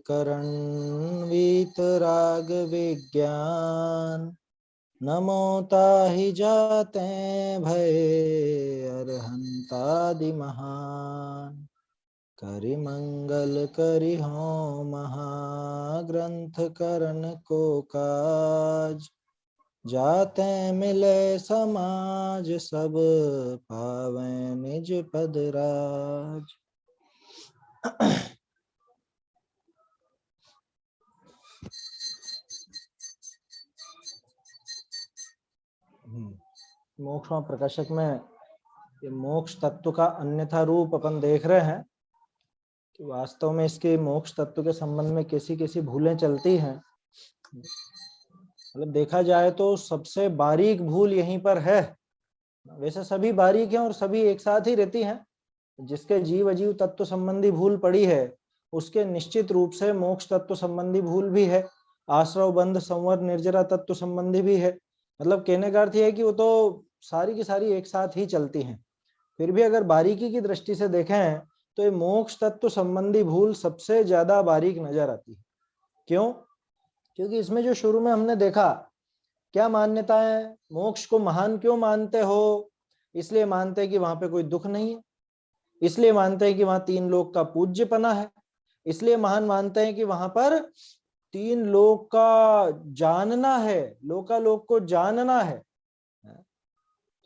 करण वीतराग विज्ञान नमो ताहि जाते भय अरहंतादि महान करि मंगल करि हो महाग्रंथ करण को काज जाते मिले समाज सब पावें निज पद राज। मोक्ष प्रकाशक में ये मोक्ष तत्व का अन्यथा रूप अपन देख रहे हैं कि वास्तव में इसके मोक्ष तत्व के संबंध में कैसी कैसी भूलें चलती हैं। मतलब देखा जाए तो सबसे बारीक भूल यहीं पर है। वैसे सभी बारीक हैं और सभी एक साथ ही रहती हैं। जिसके जीव अजीव तत्व संबंधी भूल पड़ी है उसके निश्चित रूप से मोक्ष तत्व संबंधी भूल भी है, आश्रव बंध संवर निर्जरा तत्व संबंधी भी है। मतलब कहने का अर्थ है कि वो तो सारी की सारी एक साथ ही चलती हैं। फिर भी अगर बारीकी की दृष्टि से देखें तो ये मोक्ष तत्व संबंधी भूल सबसे ज्यादा बारीक नजर आती है। क्यों? क्योंकि इसमें जो शुरू में हमने देखा क्या मान्यता है, मोक्ष को महान क्यों मानते हो? इसलिए मानते हैं कि वहां पे कोई दुख नहीं है, इसलिए मानते हैं कि वहां तीन लोक का पूज्यपना है, इसलिए महान मानते हैं कि वहां पर तीन लोक का जानना है, लोकालोक को जानना है।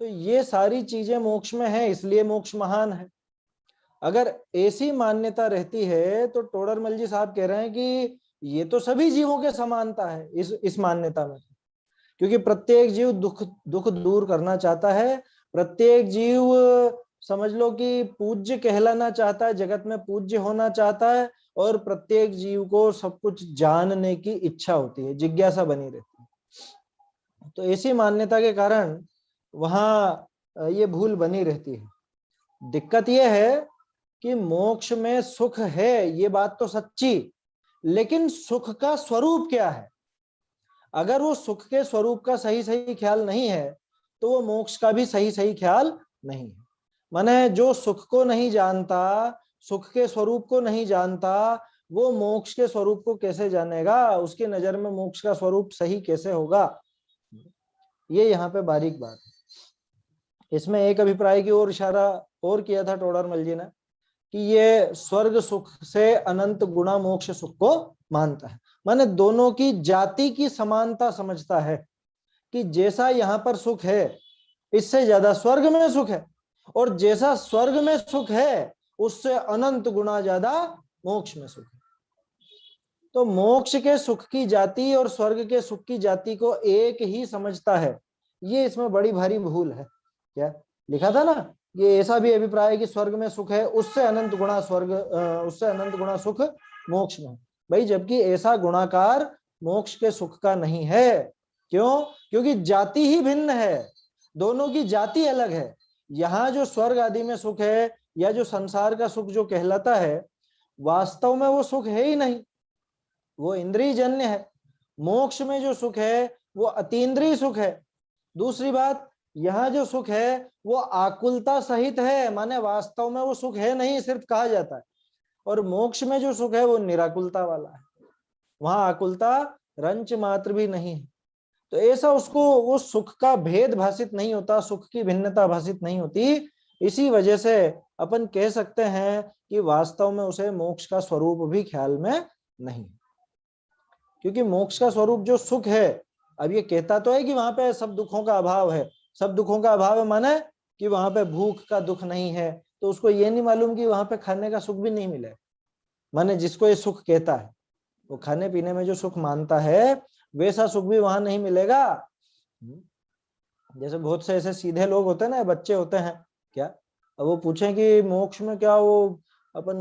तो ये सारी चीजें मोक्ष में है इसलिए मोक्ष महान है। अगर ऐसी मान्यता रहती है तो टोडरमल जी साहब कह रहे हैं कि ये तो सभी जीवों के समानता है इस मान्यता में, क्योंकि प्रत्येक जीव दुख दूर करना चाहता है, प्रत्येक जीव समझ लो कि पूज्य कहलाना चाहता है, जगत में पूज्य होना चाहता है, और प्रत्येक जीव को सब कुछ जानने की इच्छा होती है, जिज्ञासा बनी रहती है। तो ऐसी मान्यता के कारण वहां ये भूल बनी रहती है। दिक्कत यह है कि मोक्ष में सुख है, ये बात तो सच्ची, लेकिन सुख का स्वरूप क्या है? अगर वो सुख के स्वरूप का सही सही ख्याल नहीं है तो वो मोक्ष का भी सही सही ख्याल नहीं है। माने जो सुख को नहीं जानता, सुख के स्वरूप को नहीं जानता, वो मोक्ष के स्वरूप को कैसे जानेगा? उसके नजर में मोक्ष का स्वरूप सही कैसे होगा? ये यहाँ पे बारीक बात है। इसमें एक अभिप्राय की ओर इशारा और किया था टोडरमल जी ने कि ये स्वर्ग सुख से अनंत गुणा मोक्ष सुख को मानता है। माने दोनों की जाति की समानता समझता है कि जैसा यहाँ पर सुख है इससे ज्यादा स्वर्ग में सुख है, और जैसा स्वर्ग में सुख है उससे अनंत गुणा ज्यादा मोक्ष में सुख है। तो मोक्ष के सुख की जाति और स्वर्ग के सुख की जाति को एक ही समझता है। ये इसमें बड़ी भारी भूल है। क्या लिखा था ना, ये ऐसा भी अभिप्राय है कि स्वर्ग में सुख है, उससे अनंत गुणा स्वर्ग, उससे अनंत गुणा सुख मोक्ष में। भाई जबकि ऐसा गुणाकार मोक्ष के सुख का नहीं है। क्यों? क्योंकि जाति ही भिन्न है, दोनों की जाति अलग है। यहाँ जो स्वर्ग आदि में सुख है या जो संसार का सुख जो कहलाता है, वास्तव में वो सुख है ही नहीं, वो इंद्रिय जन्य है। मोक्ष में जो सुख है वो अतीन्द्रिय सुख है। दूसरी बात, यहाँ जो सुख है वो आकुलता सहित है, माने वास्तव में वो सुख है नहीं, सिर्फ कहा जाता है। और मोक्ष में जो सुख है वो निराकुलता वाला है, वहां आकुलता रंच मात्र भी नहीं है। तो ऐसा उसको वो सुख का भेद भाषित नहीं होता, सुख की भिन्नता भाषित नहीं होती। इसी वजह से अपन कह सकते हैं कि वास्तव में उसे मोक्ष का स्वरूप भी ख्याल में नहीं, क्योंकि मोक्ष का स्वरूप जो सुख है, अब ये कहता तो है कि वहां पे सब दुखों का अभाव है, सब दुखों का अभाव है माने कि वहां पे भूख का दुख नहीं है, तो उसको ये नहीं मालूम कि वहां पे खाने का सुख भी नहीं मिले। माने जिसको ये सुख कहता है वो खाने पीने में जो सुख मानता है वैसा सुख भी वहां नहीं मिलेगा। जैसे बहुत से ऐसे सीधे लोग होते हैं ना, बच्चे होते हैं क्या, अब वो पूछें कि मोक्ष में क्या वो अपन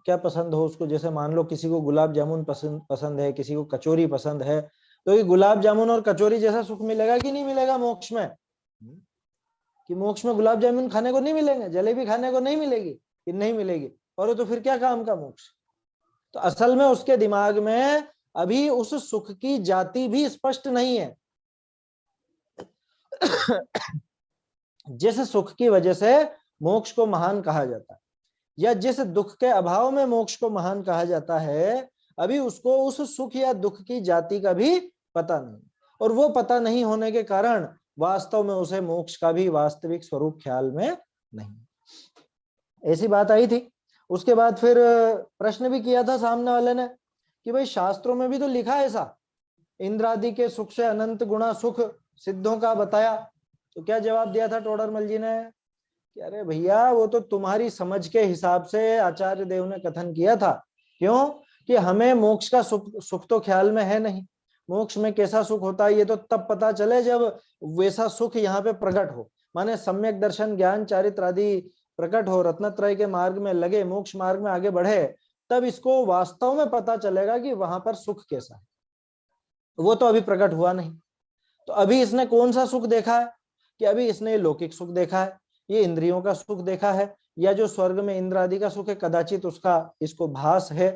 क्या पसंद हो उसको, जैसे मान लो किसी को गुलाब जामुन पसंद है, किसी को कचौरी पसंद है, तो ये गुलाब जामुन और कचौरी जैसा सुख मिलेगा कि नहीं मिलेगा मोक्ष में? कि मोक्ष में गुलाब जामुन खाने को नहीं मिलेंगे, जलेबी खाने को नहीं मिलेगी कि नहीं मिलेगी, और तो फिर क्या काम का मोक्ष? तो असल में उसके दिमाग में अभी उस सुख की जाति भी स्पष्ट नहीं है। जिस सुख की वजह से मोक्ष को महान कहा जाता है, या जिस दुख के अभाव में मोक्ष को महान कहा जाता है, अभी उसको उस सुख या दुख की जाति का भी पता नहीं, और वो पता नहीं होने के कारण वास्तव में उसे मोक्ष का भी वास्तविक स्वरूप ख्याल में नहीं। ऐसी बात आई थी। उसके बाद फिर प्रश्न भी किया था सामने वाले ने कि भाई शास्त्रों में भी तो लिखा है ऐसा, इंद्र आदि के सुख से अनंत गुणा सुख सिद्धों का बताया। तो क्या जवाब दिया था टोडरमल जी ने कि अरे भैया वो तो तुम्हारी समझ के हिसाब से आचार्य देव ने कथन किया था। क्यों? कि हमें मोक्ष का सुख तो ख्याल में है नहीं। मोक्ष में कैसा सुख होता है ये तो तब पता चले जब वैसा सुख यहाँ पे प्रकट हो, माने सम्यक दर्शन ज्ञान चारित्र आदि प्रकट हो, रत्नत्रय के मार्ग में लगे, मोक्ष मार्ग में आगे बढ़े, तब इसको वास्तव में पता चलेगा कि वहां पर सुख कैसा है। वो तो अभी प्रकट हुआ नहीं। तो अभी इसने कौन सा सुख देखा है? कि अभी इसने लौकिक सुख देखा है, ये इंद्रियों का सुख देखा है, या जो स्वर्ग में इंद्र आदि का सुख है कदाचित उसका इसको भास है।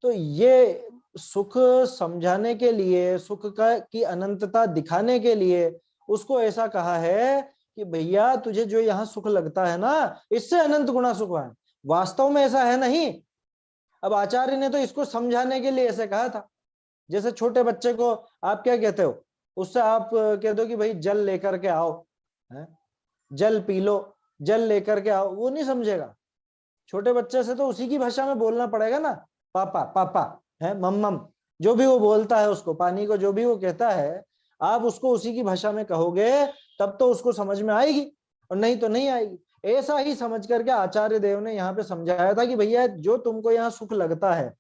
तो ये सुख समझाने के लिए, सुख का की अनंतता दिखाने के लिए उसको ऐसा कहा है कि भैया तुझे जो यहाँ सुख लगता है ना, इससे अनंत गुणा सुख है, वास्तव में ऐसा है नहीं। अब आचार्य ने तो इसको समझाने के लिए ऐसे कहा था। जैसे छोटे बच्चे को आप क्या कहते हो, उससे आप कह दो कि भाई जल लेकर के आओ, है? जल पी लो, जल लेकर के आओ, वो नहीं समझेगा। छोटे बच्चे से तो उसी की भाषा में बोलना पड़ेगा ना, पापा पापा, है मम्मम, जो भी वो बोलता है उसको, पानी को जो भी वो कहता है, आप उसको उसी की भाषा में कहोगे तब तो उसको समझ में आएगी, और नहीं तो नहीं आएगी। ऐसा ही समझ करके आचार्य देव ने यहाँ पे समझाया था कि भैया जो तुमको यहाँ सुख लगता है,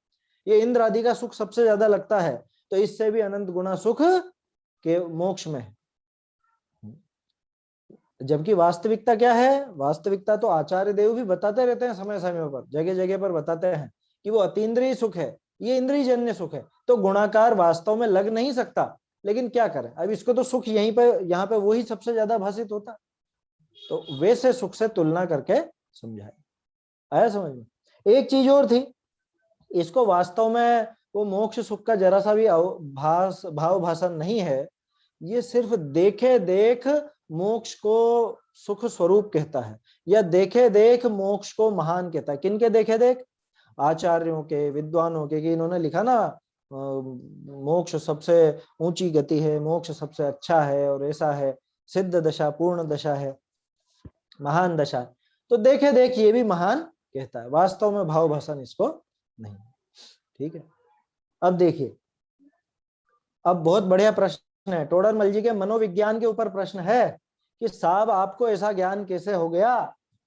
ये इंद्र आदि का सुख सबसे ज्यादा लगता है, तो इससे भी अनंत गुना सुख के मोक्ष में है। जबकि वास्तविकता क्या है? वास्तविकता तो आचार्य देव भी बताते रहते हैं, समय समय पर जगह जगह पर बताते हैं कि वो अतीन्द्रिय सुख है, ये इंद्रिय जन्य सुख है, तो गुणाकार वास्तव में लग नहीं सकता। लेकिन क्या करें, अब इसको तो सुख यहीं पे यहाँ पे वही सबसे ज्यादा भाषित होता, तो वैसे सुख से तुलना करके समझाए। आया समझ में? एक चीज और थी, इसको वास्तव में वो मोक्ष सुख का जरा सा भी भाव भाषण नहीं है, ये सिर्फ देखे देख मोक्ष को सुख स्वरूप कहता है, या देखे देख मोक्ष को महान कहता है। किनके देखे देख? आचार्यों के, विद्वानों के, कि इन्होंने लिखा ना मोक्ष सबसे ऊंची गति है, मोक्ष सबसे अच्छा है, और ऐसा है, सिद्ध दशा, पूर्ण दशा है, महान दशा है। तो देखे देख ये भी महान कहता है, वास्तव में भाव भाषण इसको नहीं। ठीक है, अब देखिए, अब बहुत बढ़िया प्रश्न है, टोडरमल जी के मनोविज्ञान के ऊपर प्रश्न है कि साहब आपको ऐसा ज्ञान कैसे हो गया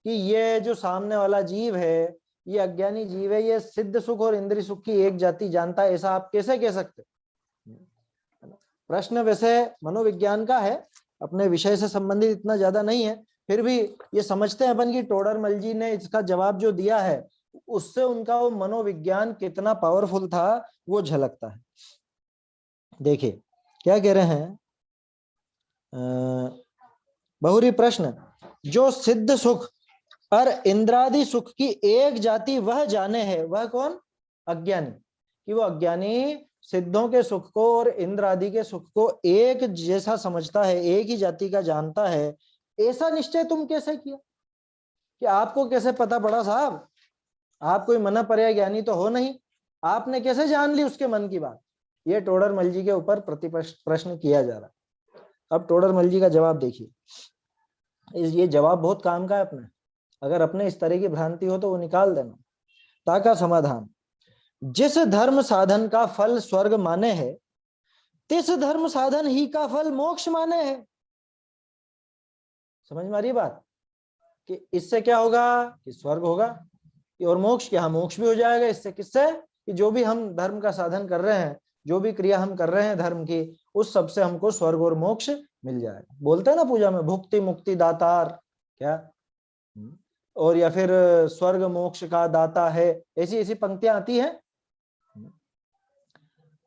कि ये जो सामने वाला जीव है, ये अज्ञानी जीव है, ये सिद्ध सुख और इंद्रिय सुख की एक जाति जानता है, ऐसा आप कैसे कह सकते? प्रश्न वैसे मनोविज्ञान का है, अपने विषय से संबंधित इतना ज्यादा नहीं है, फिर भी ये समझते हैं अपन की टोडरमल जी ने इसका जवाब जो दिया है उससे उनका वो मनोविज्ञान कितना पावरफुल था वो झलकता है। देखिए क्या कह रहे हैं, बहुरी प्रश्न, जो सिद्ध सुख और इंद्रादि सुख की एक जाति वह जाने है, वह कौन? अज्ञानी। कि वो अज्ञानी सिद्धों के सुख को और इंद्र आदि के सुख को एक जैसा समझता है, एक ही जाति का जानता है, ऐसा निश्चय तुम कैसे किया? कि आपको कैसे पता पड़ा साहब? आप कोई मना पर्याय ज्ञानी तो हो नहीं, आपने कैसे जान ली उसके मन की बात? ये टोडरमल जी के ऊपर प्रश्न किया जा रहा है। अब टोडरमल जी का जवाब देखिए, ये जवाब बहुत काम का है अपने, अगर अपने इस तरह की भ्रांति हो तो वो निकाल देना। ताका समाधान, जिस धर्म साधन का फल स्वर्ग माने है, तिस धर्म साधन ही का फल मोक्ष माने है। समझ में आ रही बात? कि इससे क्या होगा कि स्वर्ग होगा, और मोक्ष, क्या मोक्ष भी हो जाएगा इससे। किससे? कि जो भी हम धर्म का साधन कर रहे हैं, जो भी क्रिया हम कर रहे हैं धर्म की, उस सबसे हमको स्वर्ग और मोक्ष मिल जाएगा। बोलते हैं ना पूजा में, भुक्ति मुक्ति दातार, क्या, और या फिर स्वर्ग मोक्ष का दाता है, ऐसी ऐसी पंक्तियां आती हैं।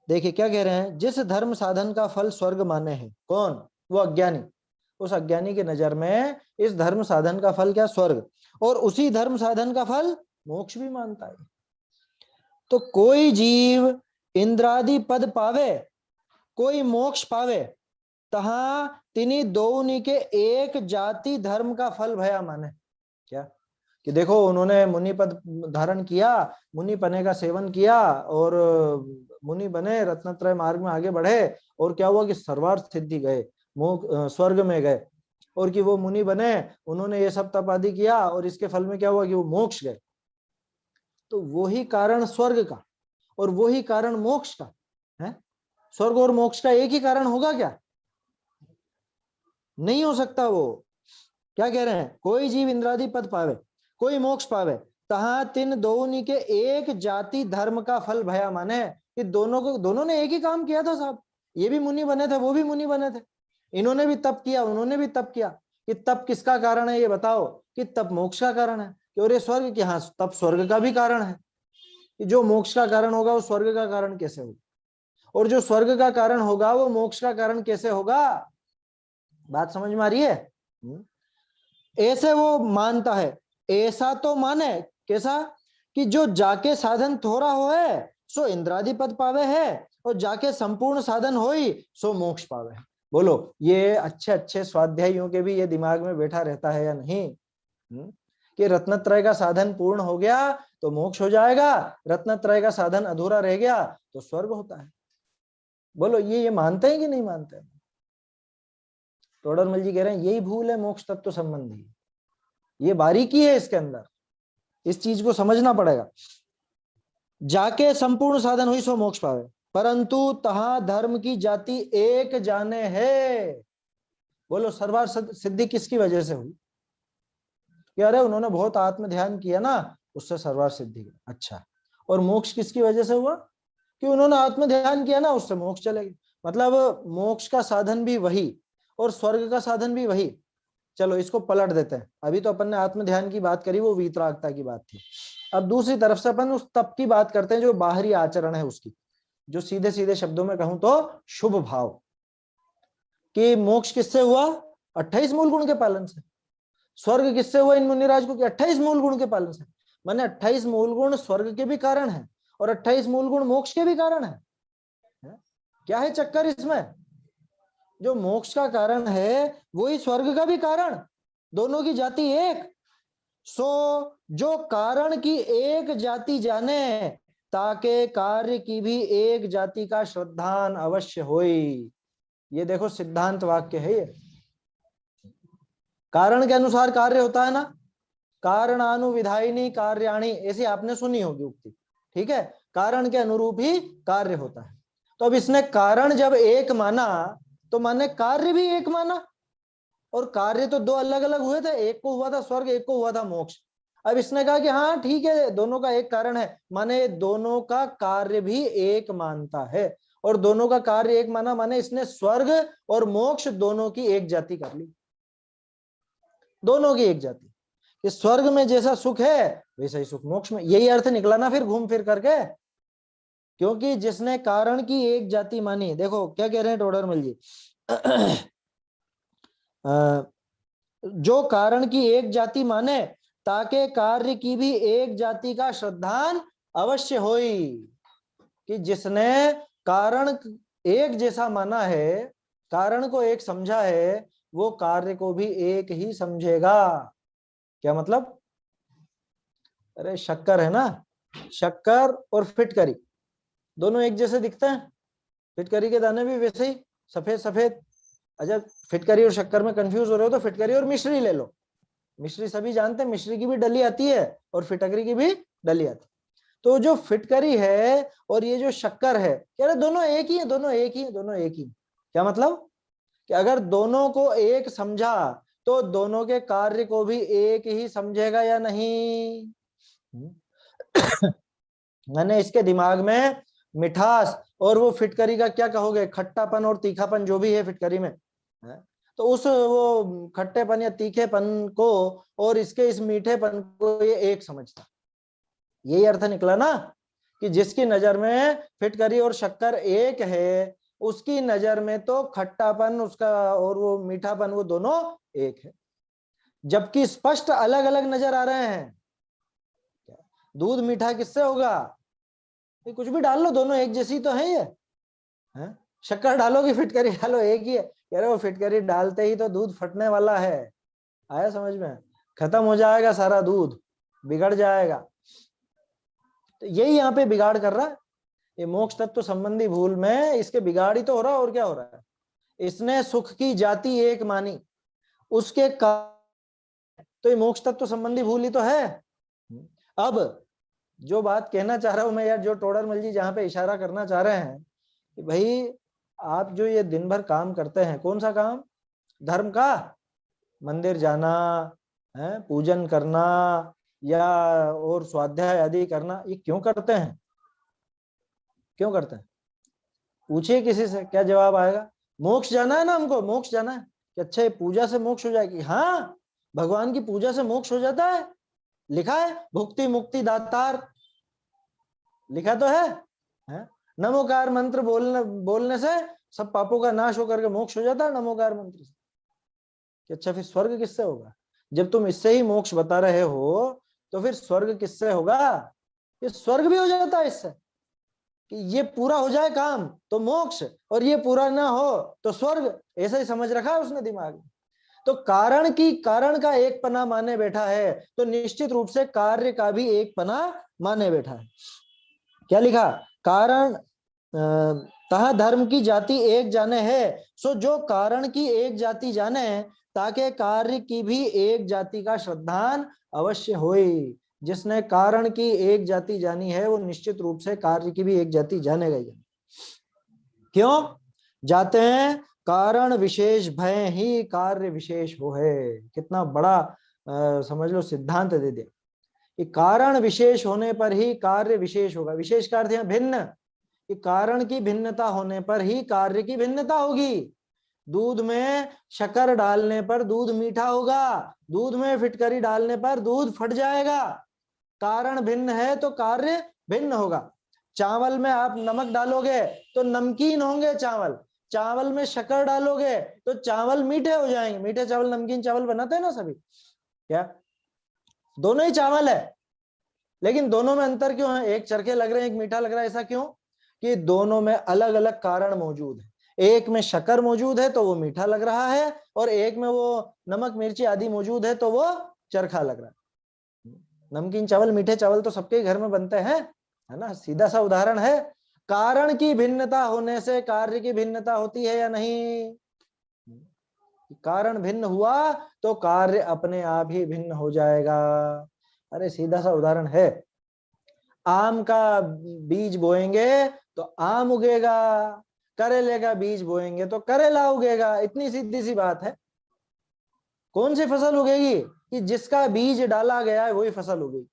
देखिए क्या कह रहे हैं, जिस धर्म साधन का फल स्वर्ग माने है, कौन? वो अज्ञानी। उस अज्ञानी की नजर में इस धर्म साधन का फल क्या? स्वर्ग, और उसी धर्म साधन का फल मोक्ष भी मानता है। तो कोई जीव इंद्रादि पद पावे, कोई मोक्ष पावे, तहा तिनी दोनी के एक जाति धर्म का फल भया माने। क्या? कि देखो उन्होंने मुनि पद धारण किया, मुनि पने का सेवन किया और मुनि बने, रत्नत्रय मार्ग में आगे बढ़े, और क्या हुआ कि सर्वार्थ सिद्धि गए, स्वर्ग में गए, और कि वो मुनि बने, उन्होंने ये सब तप आदि किया और इसके फल में क्या हुआ कि वो मोक्ष गए। तो वही कारण स्वर्ग का और वही कारण मोक्ष का है। स्वर्ग और मोक्ष का एक ही कारण होगा क्या? नहीं हो सकता। वो क्या कह रहे हैं, कोई जीव इंद्रादि पद पावे, कोई मोक्ष पावे, तहा तिन दोनी के एक जाति धर्म का फल भया। माने कि दोनों ने एक ही काम किया था साहब, ये भी मुनि बने थे, वो भी मुनि बने थे, इन्होंने भी तप किया, उन्होंने भी तप किया। कि तप किसका कारण है ये बताओ? कि तप मोक्ष का कारण है। कि और ये स्वर्ग की, हाँ तप स्वर्ग का भी कारण है। कि जो मोक्ष का कारण होगा वो स्वर्ग का कारण कैसे होगा, और जो स्वर्ग का कारण होगा वो मोक्ष का कारण कैसे होगा? बात समझ में आ रही है? ऐसे वो मानता है, ऐसा तो माने कैसा कि जो जाके साधन थोड़ा होए सो इंद्रादि पद पावे है, और जाके संपूर्ण साधन होई सो मोक्ष पावे है। बोलो ये अच्छे अच्छे स्वाध्यायियों के भी ये दिमाग में बैठा रहता है या नहीं? कि रत्नत्रय का साधन पूर्ण हो गया तो मोक्ष हो जाएगा, रत्नत्रय का साधन अधूरा रह गया तो स्वर्ग होता है। बोलो ये मानते हैं कि नहीं मानते हैं? टोडरमल जी कह रहे हैं यही भूल है मोक्ष तत्व संबंधी, ये बारीकी है इसके अंदर, इस चीज को समझना पड़ेगा। जाके संपूर्ण साधन हुई सो मोक्ष पावे, परंतु तहा धर्म की जाति एक जाने है। बोलो सर्वार्थ सिद्धि किसकी वजह से हुई? कह रहे उन्होंने बहुत आत्म ध्यान किया ना, उससे सर्वार्थ सिद्धि। अच्छा, और मोक्ष किसकी वजह से हुआ? कि उन्होंने आत्म ध्यान किया ना, उससे मोक्ष चले गए। मतलब मोक्ष का साधन भी वही और स्वर्ग का साधन भी वही। चलो इसको पलट देते हैं। अभी तो अपन ने आत्म ध्यान की बात करी, वो वीतरागता की बात थी। अब दूसरी तरफ से अपन उस तप की बात करते हैं जो बाहरी आचरण है उसकी, जो सीधे सीधे शब्दों में कहूं तो शुभ भाव। कि मोक्ष किससे हुआ? 28 मूल गुण के पालन से। स्वर्ग किससे हुआ इन मुनिराज को? 28 मूल गुण के पालन से। माने 28 मूल गुण स्वर्ग के भी कारण है और 28 मूल गुण मोक्ष के भी कारण है। क्या है चक्कर इसमें? जो मोक्ष का कारण है वही स्वर्ग का भी कारण, दोनों की जाति एक। सो जो कारण की एक जाति जाने, ताके कार्य की भी एक जाति का श्रद्धान अवश्य होई। ये देखो सिद्धांत वाक्य है ये। कारण के अनुसार कार्य होता है ना, कारणानुविधायिनी कार्याणि, ऐसी आपने सुनी होगी उक्ति, ठीक है? कारण के अनुरूप ही कार्य होता है। तो अब इसने कारण जब एक माना तो माने कार्य भी एक माना, और कार्य तो दो अलग अलग हुए थे, एक को हुआ था स्वर्ग, एक को हुआ था मोक्ष। अब इसने कहा कि हाँ ठीक है दोनों का एक कारण है, माने दोनों का कार्य भी एक मानता है, और दोनों का कार्य एक माना माने इसने स्वर्ग और मोक्ष दोनों की एक जाति कर ली, दोनों की एक जाति। कि स्वर्ग में जैसा सुख है वैसा ही सुख मोक्ष में, यही अर्थ निकला ना फिर घूम फिर करके। क्योंकि जिसने कारण की एक जाति मानी, देखो क्या कह रहे हैं टोडरमल जी, जो कारण की एक जाति माने ताके कार्य की भी एक जाति का श्रद्धान अवश्य होई। कि जिसने कारण एक जैसा माना है, कारण को एक समझा है, वो कार्य को भी एक ही समझेगा। क्या मतलब? अरे शक्कर है ना, शक्कर और फिटकरी दोनों एक जैसे दिखते हैं, फिटकरी के दाने भी वैसे ही सफेद सफेद। अच्छा फिटकरी और शक्कर में कंफ्यूज हो रहे हो तो फिटकरी और मिश्री ले लो, मिश्री सभी जानते हैं, मिश्री की भी डली आती है और फिटकरी की भी डली आती है। तो जो फिटकरी है और ये जो शक्कर है, कह रहे दोनों एक ही है, दोनों एक ही है, दोनों एक ही। क्या मतलब? कि अगर दोनों को एक समझा तो दोनों के कार्य को भी एक ही समझेगा या नहीं? मैंने इसके दिमाग में मिठास और वो फिटकरी का क्या कहोगे, खट्टापन और तीखापन जो भी है फिटकरी में, तो उस वो खट्टेपन या तीखेपन को और इसके इस मीठेपन को ये एक समझता। यही अर्थ निकला ना कि जिसकी नजर में फिटकरी और शक्कर एक है, उसकी नजर में तो खट्टापन उसका और वो मीठापन वो दोनों एक है, जबकि स्पष्ट अलग अलग नजर आ रहे हैं। दूध मीठा किससे होगा? कुछ भी डाल लो, दोनों एक जैसी तो है ये है? शक्कर डालो कि फिटकरी डालो एक ही है। कह रहे हो फिटकरी डालते ही तो दूध फटने वाला है। आया समझ में? खत्म हो जाएगा सारा दूध, बिगड़ जाएगा। तो यही यहाँ पे बिगाड़ कर रहा है, ये मोक्ष तत्व संबंधी भूल में इसके बिगाड़ ही तो हो रहा है, और क्या हो रहा है। इसने सुख की जाति एक मानी, उसके तो ये मोक्ष तत्व संबंधी भूल ही तो है। अब जो बात कहना चाह रहा हूं मैं यार, जो टोडरमल जी जहां पे इशारा करना चाह रहे हैं कि भाई आप जो ये दिन भर काम करते हैं, कौन सा काम, धर्म का, मंदिर जाना है, पूजन करना या और स्वाध्याय आदि करना, ये क्यों करते हैं, क्यों करते हैं? पूछिए किसी से, क्या जवाब आएगा? मोक्ष जाना है ना हमको, मोक्ष जाना है कि अच्छा ये पूजा से मोक्ष हो जाएगी। हाँ, भगवान की पूजा से मोक्ष हो जाता है, लिखा है भुक्ति मुक्ति दातार, लिखा तो है? नमोकार मंत्र बोलने से सब पापों का नाश होकर के मोक्ष हो जाता है नमोकार मंत्र से। कि अच्छा फिर स्वर्ग किससे होगा? जब तुम इससे ही मोक्ष बता रहे हो तो फिर स्वर्ग किससे होगा? ये स्वर्ग भी हो जाता है इससे, कि ये पूरा हो जाए काम तो मोक्ष, और ये पूरा ना हो तो स्वर्ग, ऐसा ही समझ रखा है उसने दिमाग में। तो कारण का एक पना माने बैठा है, तो निश्चित रूप से कार्य का भी एक पना माने बैठा है। क्या लिखा? कारण तह धर्म की जाति एक जाने है, सो जो कारण की एक जाति जाने, ताकि कार्य की भी एक जाति का श्रद्धान अवश्य होए। जिसने कारण की एक जाति जानी है वो निश्चित रूप से कार्य की भी एक जाति जानेगा ही। क्यों जाते हैं? कारण विशेष भय ही कार्य विशेष हो है। कितना बड़ा समझ लो सिद्धांत दे दिया कि कारण विशेष होने पर ही कार्य विशेष होगा। विशेष का अर्थ है भिन्न, कि कारण की भिन्नता होने पर ही कार्य की भिन्नता होगी। दूध में शक्कर डालने पर दूध मीठा होगा, दूध में फिटकरी डालने पर दूध फट जाएगा। कारण भिन्न है तो कार्य भिन्न होगा। चावल में आप नमक डालोगे तो नमकीन होंगे चावल, चावल में शक्कर डालोगे तो चावल मीठे हो जाएंगे। मीठे चावल, नमकीन चावल बनाते हैं ना सभी, क्या दोनों ही चावल है, लेकिन दोनों में अंतर क्यों है? एक चरखे लग रहे हैं, एक मीठा लग रहा है। ऐसा क्यों? कि दोनों में अलग अलग कारण मौजूद है। एक में शक्कर मौजूद है तो वो मीठा लग रहा है, और एक में वो नमक मिर्ची आदि मौजूद है तो वो चरखा लग रहा है। नमकीन चावल, मीठे चावल तो सबके घर में बनते हैं, है ना, सीधा सा उदाहरण है। कारण की भिन्नता होने से कार्य की भिन्नता होती है या नहीं? कारण भिन्न हुआ तो कार्य अपने आप ही भिन्न हो जाएगा। अरे सीधा सा उदाहरण है, आम का बीज बोएंगे तो आम उगेगा, करेले का बीज बोएंगे तो करेला उगेगा। इतनी सीधी सी बात है। कौन सी फसल उगेगी? कि जिसका बीज डाला गया है वही फसल उगेगी।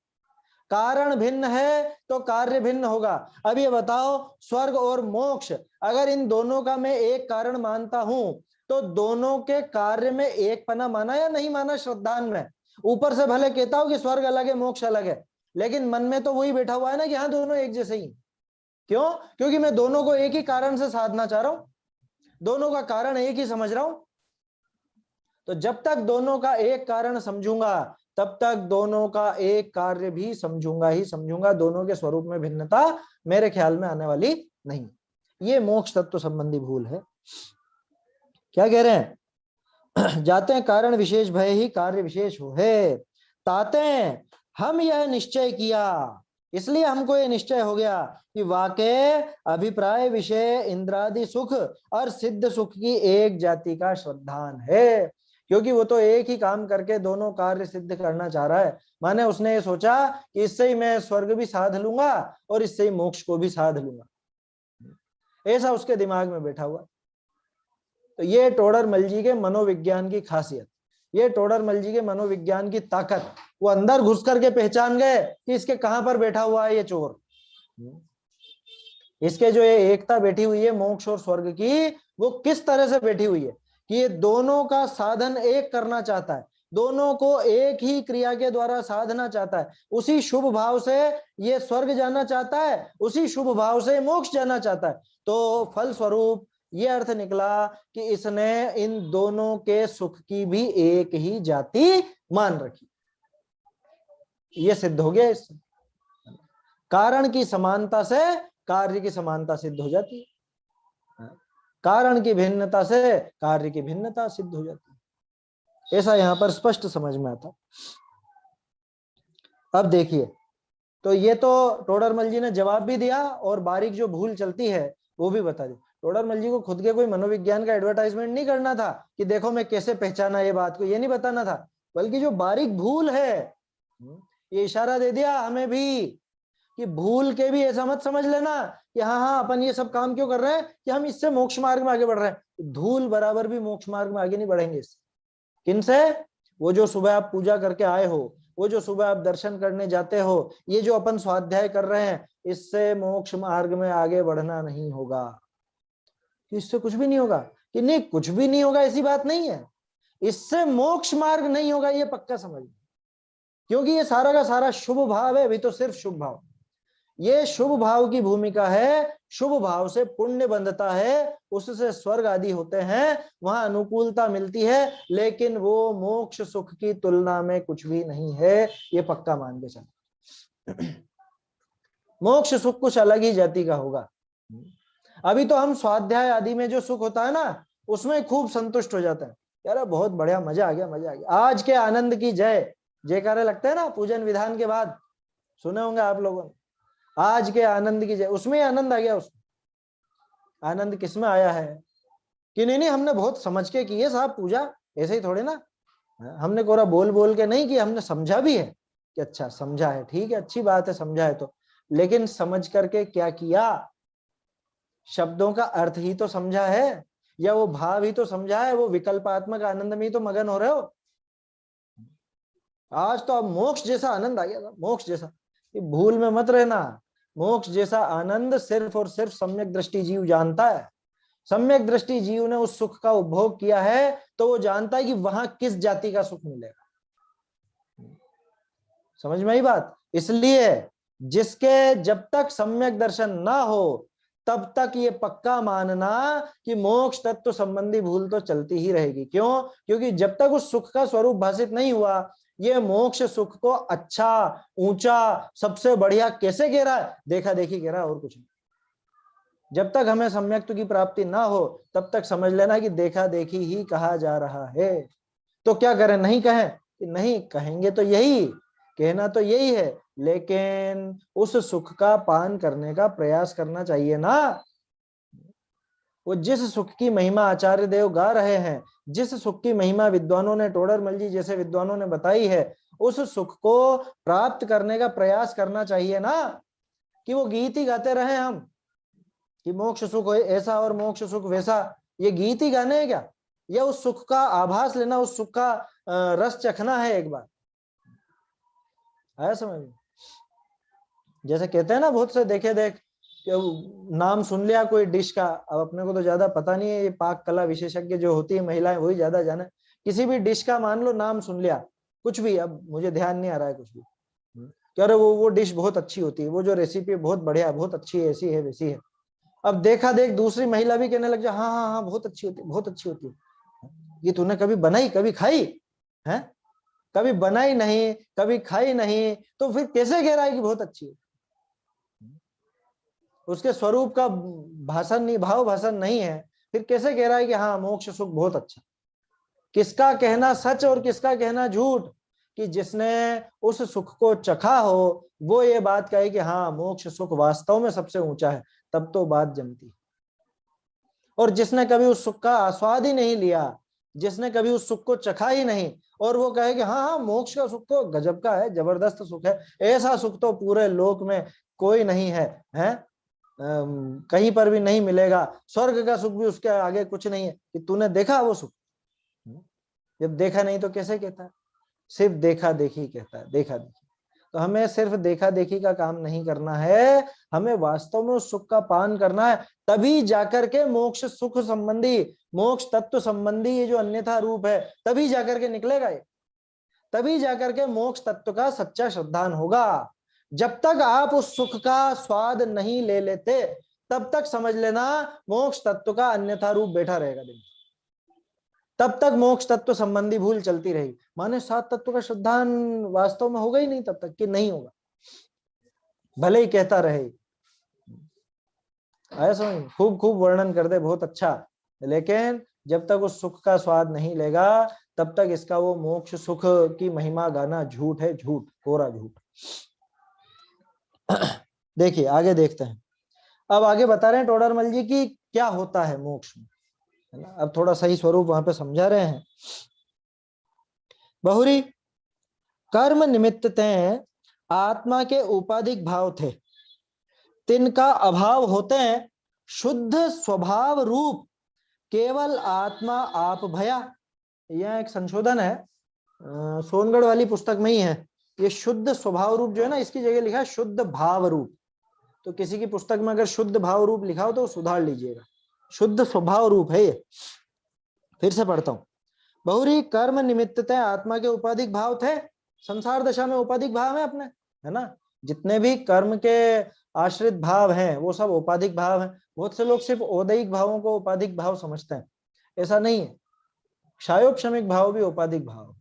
कारण भिन्न है तो कार्य भिन्न होगा। अब ये बताओ, स्वर्ग और मोक्ष, अगर इन दोनों का मैं एक कारण मानता हूं तो दोनों के कार्य में एक पना माना या नहीं माना? श्रद्धान में ऊपर से भले कहता हूं कि स्वर्ग अलग है मोक्ष अलग है, लेकिन मन में तो वही बैठा हुआ है ना कि हाँ दोनों एक जैसे ही। क्यों? क्योंकि मैं दोनों को एक ही कारण से साधना चाह रहा हूं, दोनों का कारण एक ही समझ रहा हूं। तो जब तक दोनों का एक कारण समझूंगा तब तक दोनों का एक कार्य भी समझूंगा ही समझूंगा। दोनों के स्वरूप में भिन्नता मेरे ख्याल में आने वाली नहीं। ये मोक्ष तत्व संबंधी भूल है। क्या कह रहे हैं? जाते हैं कारण विशेष भय ही कार्य विशेष हो है। ताते हम यह निश्चय किया, इसलिए हमको ये निश्चय हो गया कि वाकई अभिप्राय विषय इंद्रादि सुख और सिद्ध सुख की एक जाति का श्रद्धान है। क्योंकि वो तो एक ही काम करके दोनों कार्य सिद्ध करना चाह रहा है। माने उसने ये सोचा कि इससे ही मैं स्वर्ग भी साध लूंगा और इससे ही मोक्ष को भी साध लूंगा, ऐसा उसके दिमाग में बैठा हुआ। तो ये टोडरमल जी के मनोविज्ञान की खासियत, ये टोडरमल जी के मनोविज्ञान की ताकत। वो अंदर घुस करके पहचान गए कि इसके कहां पर बैठा हुआ है ये चोर। इसके जो ये एकता बैठी हुई है मोक्ष और स्वर्ग की, वो किस तरह से बैठी हुई है कि ये दोनों का साधन एक करना चाहता है, दोनों को एक ही क्रिया के द्वारा साधना चाहता है। उसी शुभ भाव से ये स्वर्ग जाना चाहता है, उसी शुभ भाव से मोक्ष जाना चाहता है। तो फल स्वरूप ये अर्थ निकला कि इसने इन दोनों के सुख की भी एक ही जाति मान रखी। ये सिद्ध हो गया इससे। कारण की समानता से कार्य की समानता सिद्ध हो जाती है, कारण की भिन्नता से कार्य की भिन्नता सिद्ध हो जाती है। ऐसा यहां पर स्पष्ट समझ में आता। अब देखिए, तो ये तो टोडरमल जी ने जवाब भी दिया और बारीक जो भूल चलती है वो भी बता दी। टोडरमल जी को खुद के कोई मनोविज्ञान का एडवर्टाइजमेंट नहीं करना था कि देखो मैं कैसे पहचाना ये बात को, ये नहीं बताना था, बल्कि जो बारीक भूल है ये इशारा दे दिया हमें भी कि भूल के भी ऐसा मत समझ लेना कि हाँ हाँ अपन ये सब काम क्यों कर रहे हैं कि हम इससे मोक्ष मार्ग में आगे बढ़ रहे हैं। धूल बराबर भी मोक्ष मार्ग में आगे नहीं बढ़ेंगे इससे। किनसे? वो जो सुबह आप पूजा करके आए हो, वो जो सुबह आप दर्शन करने जाते हो, ये जो अपन स्वाध्याय कर रहे हैं, इससे मोक्ष मार्ग में आगे बढ़ना नहीं होगा। इससे कुछ भी नहीं होगा कि नहीं कुछ भी नहीं होगा, ऐसी बात नहीं है। इससे मोक्ष मार्ग नहीं होगा, ये पक्का समझ, क्योंकि ये सारा का सारा शुभ भाव है। अभी तो सिर्फ शुभ भाव, ये शुभ भाव की भूमिका है। शुभ भाव से पुण्य बंधता है, उससे स्वर्ग आदि होते हैं, वहां अनुकूलता मिलती है, लेकिन वो मोक्ष सुख की तुलना में कुछ भी नहीं है, ये पक्का मान के चलो। मोक्ष सुख कुछ अलग ही जाति का होगा। अभी तो हम स्वाध्याय आदि में जो सुख होता है ना, उसमें खूब संतुष्ट हो जाते हैं, यार बहुत बढ़िया, मजा आ गया, मजा आ गया, आज के आनंद की जय जयकारे लगते हैं ना पूजन विधान के बाद, सुने होंगे आप लोगों ने, आज के आनंद की जय, उसमें आनंद आ गया। उसमें आनंद किसमें आया है कि नहीं नहीं हमने बहुत समझ के की है साहब पूजा, ऐसे ही थोड़े ना, हमने कोरा बोल बोल के नहीं कि, हमने समझा भी है कि अच्छा समझा है, ठीक है, अच्छी बात है, समझा है तो, लेकिन समझ करके क्या किया? शब्दों का अर्थ ही तो समझा है, या वो भाव ही तो समझा है, वो विकल्पात्मक आनंद में ही तो मगन हो रहे हो। आज तो अब मोक्ष जैसा आनंद आ गया था, मोक्ष जैसा, ये भूल में मत रहना। मोक्ष जैसा आनंद सिर्फ और सिर्फ सम्यक दृष्टि जीव जानता है। सम्यक दृष्टि जीव ने उस सुख का उपभोग किया है तो वो जानता है कि वहां किस जाति का सुख मिलेगा। समझ में आई बात? इसलिए जिसके जब तक सम्यक दर्शन ना हो तब तक ये पक्का मानना कि मोक्ष तत्व संबंधी भूल तो चलती ही रहेगी। क्यों? क्योंकि जब तक उस सुख का स्वरूप भाषित नहीं हुआ, ये मोक्ष सुख को अच्छा, ऊंचा, सबसे बढ़िया कैसे कह रहा है? देखा देखी कह रहा है, और कुछ नहीं। जब तक हमें सम्यक्त्व की प्राप्ति ना हो तब तक समझ लेना कि देखा देखी ही कहा जा रहा है। तो क्या करें? नहीं कहें? नहीं कहेंगे तो यही कहना तो यही है, लेकिन उस सुख का पान करने का प्रयास करना चाहिए ना। वो जिस सुख की महिमा आचार्य देव गा रहे हैं, जिस सुख की महिमा विद्वानों ने, टोडरमल जी जैसे विद्वानों ने बताई है, उस सुख को प्राप्त करने का प्रयास करना चाहिए ना, कि वो गीत ही गाते रहे हम कि मोक्ष सुख ऐसा और मोक्ष सुख वैसा। ये गीत ही गाने हैं क्या? या उस सुख का आभास लेना, उस सुख का रस चखना है एक बार। आया समझ? जैसे कहते हैं ना बहुत से, देखे देख नाम सुन लिया कोई डिश का, अब अपने को तो ज्यादा पता नहीं है, ये पाक कला विशेषज्ञ जो होती है महिलाएं वही ज्यादा जाने, किसी भी डिश का मान लो नाम सुन लिया, कुछ भी, अब मुझे ध्यान नहीं आ रहा है कुछ भी, कह रहे वो डिश बहुत अच्छी होती है, वो जो रेसिपी बहुत बढ़िया, बहुत अच्छी है, ऐसी है वैसी है। अब देखा देख दूसरी महिला भी कहने लग जाए, हाँ हाँ हाँ बहुत अच्छी होती है, बहुत अच्छी होती है। ये तूने कभी बनाई, कभी खाई है? कभी बनाई नहीं, कभी खाई नहीं, तो फिर कैसे कह रहा है कि बहुत अच्छी है? उसके स्वरूप का भाषण नहीं, भाव भाषण नहीं है, फिर कैसे कह रहा है कि हाँ मोक्ष सुख बहुत अच्छा? किसका कहना सच और किसका कहना झूठ? कि जिसने उस सुख को चखा हो वो ये बात कहे कि हाँ मोक्ष सुख वास्तव में सबसे ऊंचा है, तब तो बात जमती। और जिसने कभी उस सुख का आस्वाद ही नहीं लिया, जिसने कभी उस सुख को चखा ही नहीं, और वो कहे कि हाँ हाँ मोक्ष का सुख तो गजब का है, जबरदस्त सुख है, ऐसा सुख तो पूरे लोक में कोई नहीं है, हैं? कहीं पर भी नहीं मिलेगा, स्वर्ग का सुख भी उसके आगे कुछ नहीं है, कि तूने देखा वो सुख? जब देखा नहीं तो कैसे कहता है? सिर्फ देखा देखी कहता है, देखा देखी। तो हमें सिर्फ देखा देखी का काम नहीं करना है, हमें वास्तव में उस सुख का पान करना है, तभी जाकर के मोक्ष सुख संबंधी, मोक्ष तत्व संबंधी ये जो अन्यथा रूप है, तभी जाकर के निकलेगा ये, तभी जाकर के मोक्ष तत्व का सच्चा श्रद्धान होगा। जब तक आप उस सुख का स्वाद नहीं ले लेते तब तक समझ लेना मोक्ष तत्व का अन्यथा रूप बैठा रहेगा दिन, तब तक मोक्ष तत्व संबंधी भूल चलती रहेगी। माने सात तत्व का श्रद्धान वास्तव में होगा ही नहीं तब तक, कि नहीं होगा, भले ही कहता रहे। आया समझ? खूब खूब वर्णन कर दे, बहुत अच्छा, लेकिन जब तक उस सुख का स्वाद नहीं लेगा तब तक इसका वो मोक्ष सुख की महिमा गाना झूठ है, झूठ, कोरा झूठ। देखिए आगे देखते हैं। अब आगे बता रहे हैं टोडरमल जी की क्या होता है मोक्ष में, है ना। अब थोड़ा सही स्वरूप वहां पे समझा रहे हैं। बहुरी कर्म निमित्त ते आत्मा के उपाधिक भाव थे, तिनका अभाव होते हैं शुद्ध स्वभाव रूप केवल आत्मा आप भया। यह एक संशोधन है, सोनगढ़ वाली पुस्तक में ही है। ये शुद्ध स्वभाव रूप जो है ना, इसकी जगह लिखा है शुद्ध भाव रूप। तो किसी की पुस्तक में अगर शुद्ध भाव रूप लिखा हो तो सुधार लीजिएगा, शुद्ध स्वभाव रूप है ये। फिर से पढ़ता हूं। बहुरी कर्म निमित्त आत्मा के उपाधिक भाव थे, संसार दशा में उपाधिक भाव है अपने, है ना। जितने भी कर्म के आश्रित भाव हैं वो सब उपाधिक भाव हैं। बहुत से लोग सिर्फ औदैहिक भावों को उपाधिक भाव समझते हैं, ऐसा नहीं है। क्षायोपशमिक भाव भी उपाधिक भाव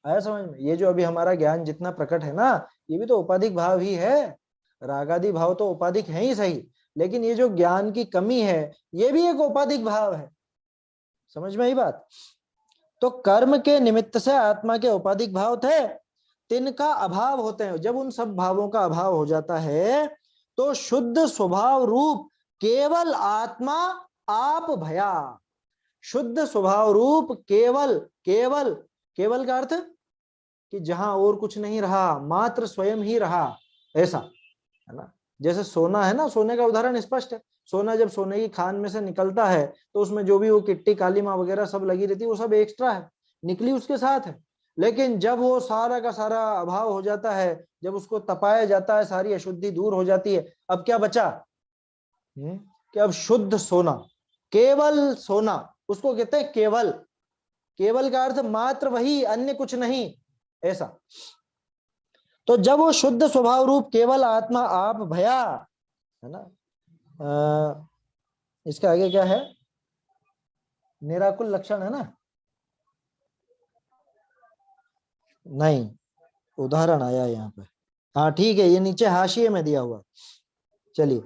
आया समझ में। ये जो अभी हमारा ज्ञान जितना प्रकट है ना, ये भी तो उपाधिक भाव ही है। रागादि भाव तो उपाधिक है ही सही, लेकिन ये जो ज्ञान की कमी है ये भी एक उपाधिक भाव है। समझ में आई बात। तो कर्म के निमित्त से आत्मा के उपाधिक भाव थे, तिनका अभाव होते हैं। जब उन सब भावों का अभाव हो जाता है तो शुद्ध स्वभाव रूप केवल आत्मा आप भया। शुद्ध स्वभाव रूप केवल, केवल, केवल का अर्थ कि जहां और कुछ नहीं रहा, मात्र स्वयं ही रहा, ऐसा, है ना। जैसे सोना है ना, सोने का उदाहरण स्पष्ट है। सोना जब सोने की खान में से निकलता है तो उसमें जो भी वो किट्टी कालीमा वगैरह सब लगी रहती है वो सब एक्स्ट्रा है, निकली उसके साथ है। लेकिन जब वो सारा का सारा अभाव हो जाता है, जब उसको तपाया जाता है, सारी अशुद्धि दूर हो जाती है, अब क्या बचा कि अब शुद्ध सोना, केवल सोना, उसको कहते हैं केवल। केवल का अर्थ मात्र वही, अन्य कुछ नहीं, ऐसा। तो जब वो शुद्ध स्वभाव रूप केवल आत्मा आप भया, है ना। इसका आगे क्या है, निराकुल लक्षण है ना, नहीं, उदाहरण आया यहाँ पे। हाँ ठीक है, ये नीचे हाशिए में दिया हुआ। चलिए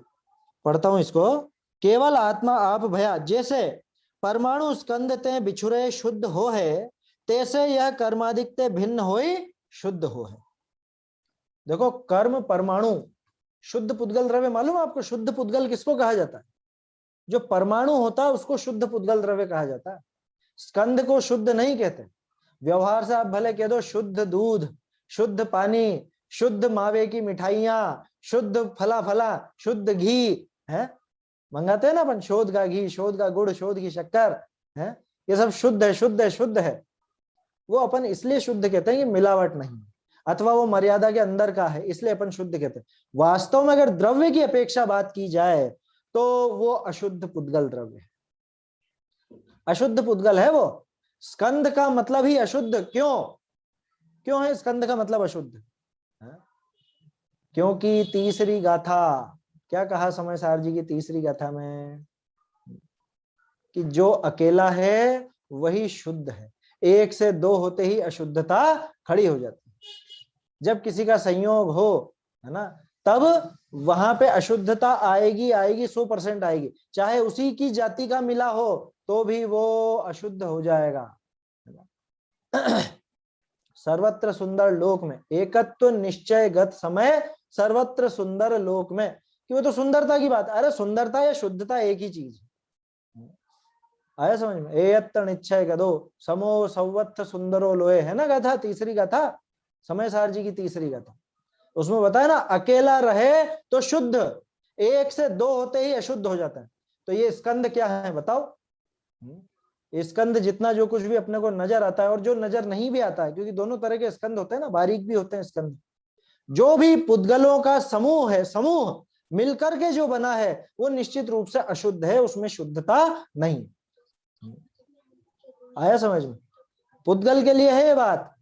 पढ़ता हूं इसको। केवल आत्मा आप भया, जैसे परमाणु स्कंद ते बिछुरे शुद्ध हो है, तैसे यह कर्मादिक ते भिन्न होई शुद्ध हो है। देखो कर्म परमाणु शुद्ध पुद्गल द्रव्य, मालूम है आपको शुद्ध पुद्गल किसको कहा जाता है? जो परमाणु होता है उसको शुद्ध पुद्गल द्रव्य कहा जाता है। स्कंद को शुद्ध नहीं कहते। व्यवहार से आप भले कह दो शुद्ध दूध, शुद्ध पानी, शुद्ध मावे की मिठाइयां, शुद्ध फला फला, शुद्ध घी, है मंगाते हैं ना अपन, शोध का घी, शोध का गुड़, शोध की शक्कर, है ये सब शुद्ध है, शुद्ध है, शुद्ध है। वो अपन इसलिए शुद्ध कहते हैं कि मिलावट नहीं, अथवा वो मर्यादा के अंदर का है, इसलिए अपन शुद्ध कहते हैं। वास्तव में अगर द्रव्य की अपेक्षा बात की जाए तो वो अशुद्ध पुद्गल द्रव्य है, अशुद्ध पुद्गल है वो। स्कंद का मतलब ही अशुद्ध, क्यों क्यों है स्कंद का मतलब अशुद्ध? क्योंकि तीसरी गाथा, क्या कहा समय सार जी की तीसरी गाथा में, कि जो अकेला है वही शुद्ध है, एक से दो होते ही अशुद्धता खड़ी हो जाती है। जब किसी का संयोग हो, है ना, तब वहां पे अशुद्धता आएगी, आएगी, 100% आएगी। चाहे उसी की जाति का मिला हो तो भी वो अशुद्ध हो जाएगा। सर्वत्र सुंदर लोक में एकत्व निश्चय गत समय, सर्वत्र सुंदर लोक में, कि वो तो सुंदरता की बात। अरे सुंदरता या शुद्धता एक ही चीज, आया समझ में। एयत्त निश्चय गदो समो सौवत्थ सुंदरो लोए, है ना गाथा, तीसरी गाथा, समय सार जी की तीसरी गाथा। उसमें बताया ना, अकेला रहे तो शुद्ध, एक से दो होते ही अशुद्ध हो जाता है। तो ये स्कंद क्या है बताओ? स्कंद जितना जो कुछ भी अपने को नजर आता है और जो नजर नहीं भी आता है, क्योंकि दोनों तरह के स्कंद होते हैं ना, बारीक भी होते हैं स्कंद। जो भी पुद्गलों का समूह है, समूह मिलकर के जो बना है वो निश्चित रूप से अशुद्ध है, उसमें शुद्धता नहीं। आया समझ में? पुद्गल के लिए है ये बात।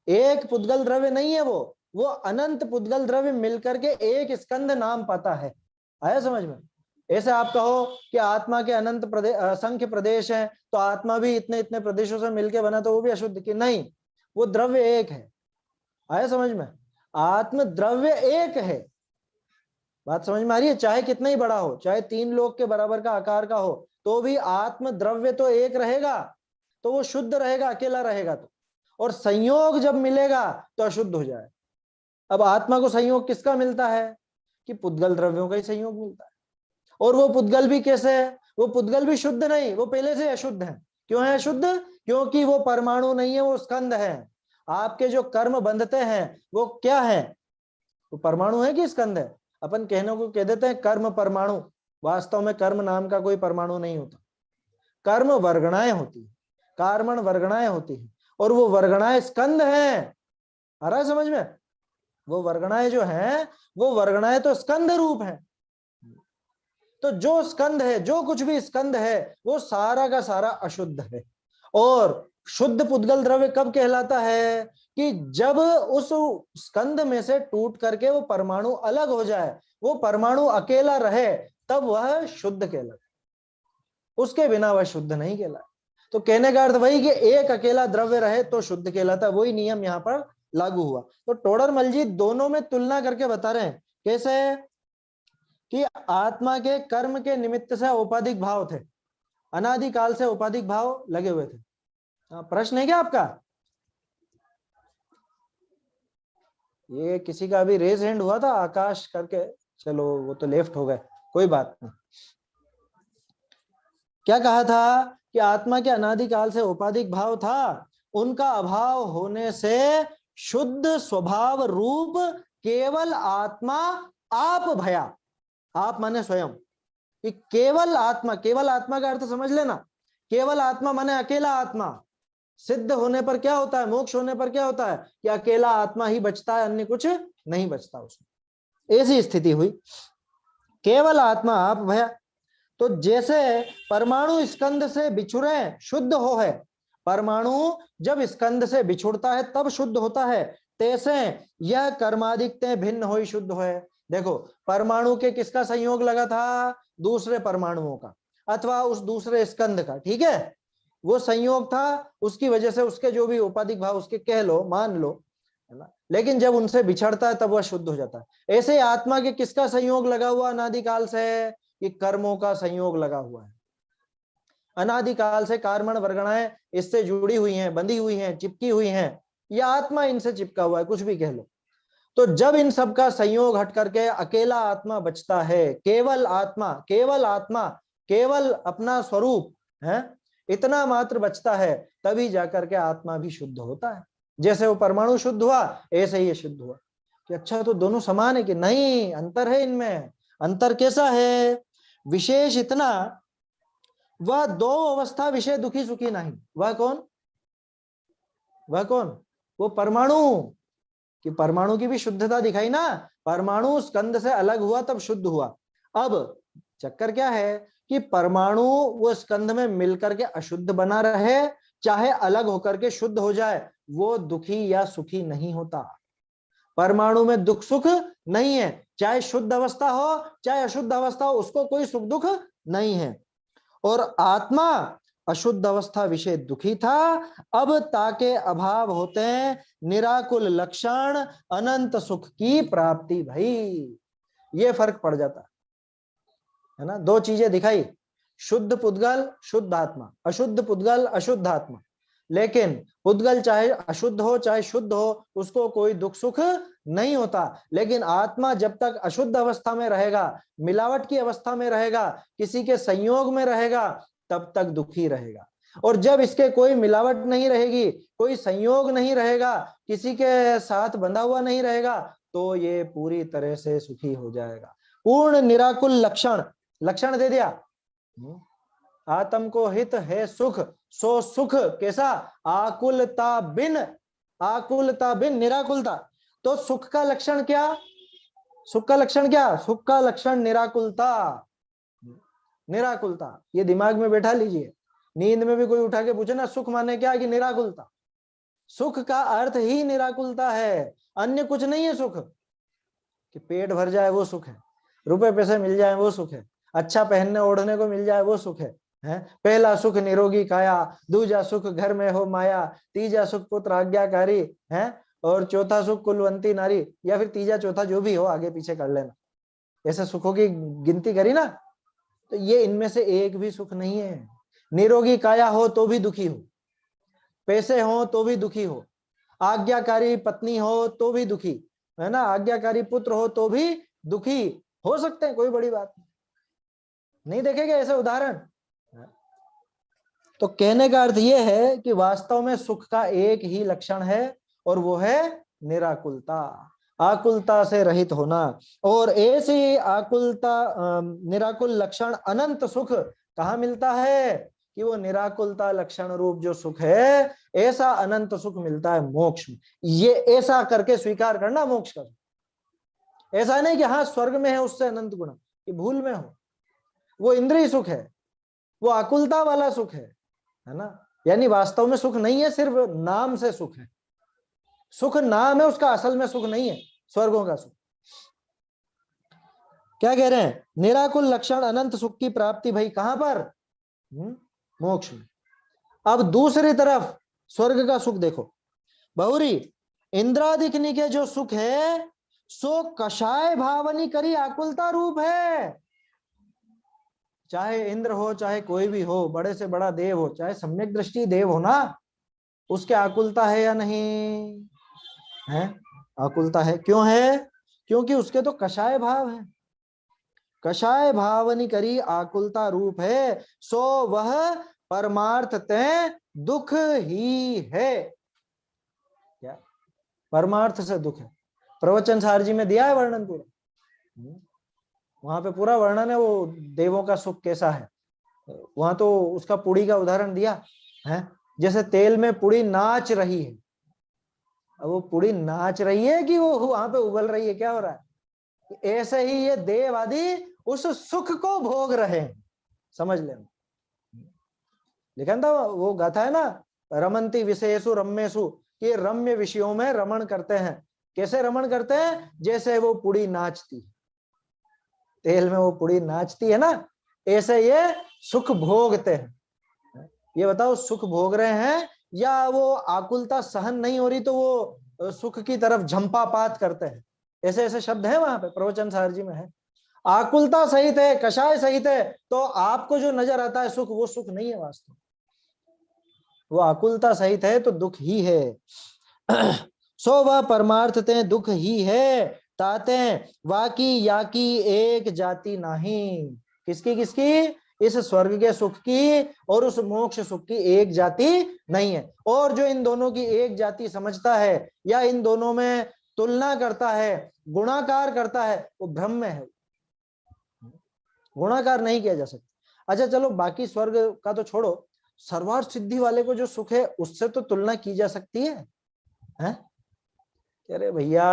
एक पुद्गल द्रव्य नहीं है वो अनंत पुद्गल द्रव्य मिलकर के एक स्कंद नाम पाता है। आया समझ में? ऐसे आप कहो कि आत्मा के अनंत प्रदेश, असंख्य प्रदेश हैं, तो आत्मा भी इतने इतने प्रदेशों से मिलकर बना, तो वो भी अशुद्ध की नहीं, वो द्रव्य एक है। आया समझ में? आत्म द्रव्य एक है। बात समझ में आ रही है? चाहे कितना ही बड़ा हो, चाहे 3 लोक के बराबर का आकार का हो, तो भी आत्म द्रव्य तो एक रहेगा, तो वो शुद्ध रहेगा अकेला रहेगा तो, और संयोग जब मिलेगा तो अशुद्ध हो जाए। अब आत्मा को संयोग किसका मिलता है कि पुद्गल द्रव्यों का ही संयोग मिलता है, और वो पुद्गल भी कैसे है, वो पुद्गल भी शुद्ध नहीं, वो पहले से अशुद्ध है। क्यों है अशुद्ध? क्योंकि वो परमाणु नहीं है, वो स्कंद है। आपके जो कर्म बंधते हैं वो क्या है, वो परमाणु है कि स्कंद है? अपन कहने को कह देते हैं कर्म परमाणु, वास्तव में कर्म नाम का कोई परमाणु नहीं होता। कर्म वर्गणाएं होती है, कार्मण वर्गणाएं होती है, और वो वर्गणाएं स्कंद है। आ रहा है समझ में? वो वर्गणाएं जो है, वो वर्गणाएं तो स्कंद रूप है। तो जो स्कंद है, जो कुछ भी स्कंद है, वो सारा का सारा अशुद्ध है। और शुद्ध पुद्गल द्रव्य कब कहलाता है कि जब उस स्कंद में से टूट करके वो परमाणु अलग हो जाए, वो परमाणु अकेला रहे, तब वह शुद्ध कहलाता, उसके बिना वह शुद्ध नहीं कहलाता। तो कहने का अर्थ वही कि एक अकेला द्रव्य रहे तो शुद्ध कहलाता, वही नियम यहाँ पर लागू हुआ। तो टोडरमल जी दोनों में तुलना करके बता रहे हैं कैसे कि आत्मा के कर्म के निमित्त से औपाधिक भाव थे, अनादिकाल से औपाधिक भाव लगे हुए थे। प्रश्न है क्या आपका? ये किसी का अभी रेज हैंड हुआ था आकाश करके, चलो वो तो लेफ्ट हो गए, कोई बात नहीं। क्या कहा था कि आत्मा के अनादिकाल से औपाधिक भाव था, उनका अभाव होने से शुद्ध स्वभाव रूप केवल आत्मा आप भया। आप माने स्वयं, कि केवल आत्मा, केवल आत्मा का अर्थ समझ लेना, केवल आत्मा माने अकेला आत्मा। सिद्ध होने पर क्या होता है, मोक्ष होने पर क्या होता है कि अकेला आत्मा ही बचता है, अन्य कुछ नहीं बचता उसमें। ऐसी स्थिति हुई, केवल आत्मा आप भया। तो जैसे परमाणु स्कंद से बिछुरे शुद्ध हो है, परमाणु जब स्कंद से बिछुड़ता है तब शुद्ध होता है, तैसे यह कर्मादिकते भिन्न हो शुद्ध है। देखो परमाणु के किसका संयोग लगा था, दूसरे परमाणुओं का अथवा उस दूसरे स्कंद का, ठीक है, वो संयोग था, उसकी वजह से उसके जो भी उपाधिक भाव उसके कह लो मान लो, है ना, लेकिन जब उनसे बिछड़ता है तब वह शुद्ध हो जाता है। ऐसे आत्मा के किसका संयोग लगा हुआ अनादिकाल से, कि कर्मों का संयोग लगा हुआ है। अनादिकाल से कार्मण वर्गणाएं इससे जुड़ी हुई हैं, बंधी हुई हैं, चिपकी हुई हैं, या आत्मा इनसे चिपका हुआ है, कुछ भी कह लो। तो जब इन सब का संयोग हट करके अकेला आत्मा बचता है, केवल आत्मा, केवल आत्मा, केवल अपना स्वरूप है, इतना मात्र बचता है, तभी जाकर के आत्मा भी शुद्ध होता है। जैसे वो परमाणु शुद्ध हुआ, ऐसे ही ये शुद्ध हुआ। कि अच्छा तो दोनों समान है कि नहीं, अंतर है इनमें। अंतर कैसा है, विशेष इतना, वह दो अवस्था विषय दुखी सुखी नहीं। वह कौन, वह कौन, वो परमाणु, कि परमाणु की भी शुद्धता दिखाई ना, परमाणु स्कंद से अलग हुआ तब शुद्ध हुआ। अब चक्कर क्या है कि परमाणु वो स्कंद में मिलकर के अशुद्ध बना रहे, चाहे अलग होकर के शुद्ध हो जाए, वो दुखी या सुखी नहीं होता। परमाणु में दुख सुख नहीं है, चाहे शुद्ध अवस्था हो चाहे अशुद्ध अवस्था हो, उसको कोई सुख दुख नहीं है। और आत्मा अशुद्ध अवस्था विषय दुखी था, अब ताके अभाव होते हैं निराकुल लक्षण अनंत सुख की प्राप्ति। भाई ये फर्क पड़ जाता है ना, दो चीजें दिखाई, शुद्ध पुद्गल शुद्ध आत्मा, अशुद्ध पुद्गल अशुद्ध आत्मा। लेकिन पुद्गल चाहे अशुद्ध हो चाहे शुद्ध हो, उसको कोई दुख सुख नहीं होता। लेकिन आत्मा जब तक अशुद्ध अवस्था में रहेगा, मिलावट की अवस्था में रहेगा, किसी के संयोग में रहेगा, तब तक दुखी रहेगा। और जब इसके कोई मिलावट नहीं रहेगी, कोई संयोग नहीं रहेगा, किसी के साथ बंधा हुआ नहीं रहेगा, तो ये पूरी तरह से सुखी हो जाएगा। पूर्ण निराकुल लक्षण, लक्षण दे दिया, आत्म को हित है सुख, सो सुख कैसा, आकुलता बिन, आकुलता बिन निराकुलता। तो सुख का लक्षण क्या, सुख का लक्षण क्या, सुख का लक्षण निराकुलता, निराकुलता। ये दिमाग में बैठा लीजिए, नींद में भी कोई उठा के पूछे ना सुख माने क्या, कि निराकुलता। सुख का अर्थ ही निराकुलता है, अन्य कुछ नहीं है सुख। कि पेट भर जाए वो सुख है, रुपए पैसे मिल जाए वो सुख है, अच्छा पहनने ओढ़ने को मिल जाए वो सुख है। पहला सुख निरोगी काया, दूजा सुख घर में हो माया, तीजा सुख पुत्र आज्ञाकारी है, और चौथा सुख कुलवंती नारी, या फिर तीजा चौथा जो भी हो आगे पीछे कर लेना, ऐसे सुखों की गिनती करी ना। तो ये इनमें से एक भी सुख नहीं है। निरोगी काया हो तो भी दुखी हो, पैसे हो तो भी दुखी हो, आज्ञाकारी पत्नी हो तो भी दुखी, है ना, आज्ञाकारी पुत्र हो तो भी दुखी हो सकते हैं, कोई बड़ी बात नहीं देखेंगे ऐसे उदाहरण। तो कहने का अर्थ यह है कि वास्तव में सुख का एक ही लक्षण है और वो है निराकुलता, आकुलता से रहित होना। और ऐसी आकुलता निराकुल लक्षण अनंत सुख कहाँ मिलता है? कि वो निराकुलता लक्षण रूप जो सुख है, ऐसा अनंत सुख मिलता है मोक्ष में। ये ऐसा करके स्वीकार करना मोक्ष का, ऐसा नहीं कि हाँ स्वर्ग में है उससे अनंत गुना, ये भूल में हो। वो इंद्रिय सुख है, वो आकुलता वाला सुख है ना। यानी वास्तव में सुख नहीं है, सिर्फ नाम से सुख है। सुख नाम है उसका, असल में सुख नहीं है स्वर्गों का सुख। क्या कह रहे हैं? निराकुल लक्षण अनंत सुख की प्राप्ति भाई कहां पर? मोक्ष में। अब दूसरी तरफ स्वर्ग का सुख देखो बहुरी, इंद्रादिकनी के जो सुख है सो कषाय भावनी करी आकुलता रूप है। चाहे इंद्र हो, चाहे कोई भी हो, बड़े से बड़ा देव हो, चाहे सम्यक दृष्टि देव हो ना, उसके आकुलता है या नहीं है? आकुलता है। क्यों है? क्योंकि उसके तो कषाय भाव है, कषाय भावनी करी आकुलता रूप है, सो वह परमार्थ तय दुख ही है। क्या परमार्थ से दुख है? प्रवचन सार जी में दिया है वर्णन पूरा, वहां पे पूरा वर्णन है वो देवों का सुख कैसा है। वहां तो उसका पुड़ी का उदाहरण दिया है, जैसे तेल में पुड़ी नाच रही है। अब वो पुड़ी नाच रही है कि वो वहां पे उबल रही है, क्या हो रहा है? ऐसे ही ये देव आदि उस सुख को भोग रहे हैं, समझ लेना। लिखा था वो गाथा है ना, रमंती विषयेषु रम्येषु, कि रम्य विषयों में रमण करते हैं। कैसे रमण करते हैं? जैसे वो पुड़ी नाचती, तेल में वो पुड़ी नाचती है ना, ऐसे ये सुख भोगते हैं। ये बताओ सुख भोग रहे हैं या वो आकुलता सहन नहीं हो रही तो वो सुख की तरफ झंपापात करते हैं? ऐसे ऐसे शब्द है वहां पे प्रवचन सार जी में है। आकुलता सहित है, कषाय सहित है, तो आपको जो नजर आता है सुख, वो सुख नहीं है वास्तव, वो आकुलता सहित है तो दुख ही है। सो वह परमार्थ ते दुख ही है, ताते वाकी याकी एक जाति नहीं। किसकी किसकी? इस स्वर्ग के सुख की और उस मोक्ष सुख की एक जाति नहीं है। और जो इन दोनों की एक जाति समझता है या इन दोनों में तुलना करता है, गुणाकार करता है, वो भ्रम में है, गुणाकार नहीं किया जा सकता। अच्छा चलो बाकी स्वर्ग का तो छोड़ो, सर्वार्थ सिद्धि वाले को जो सुख है उससे तो तुलना की जा सकती है, हैं? अरे भैया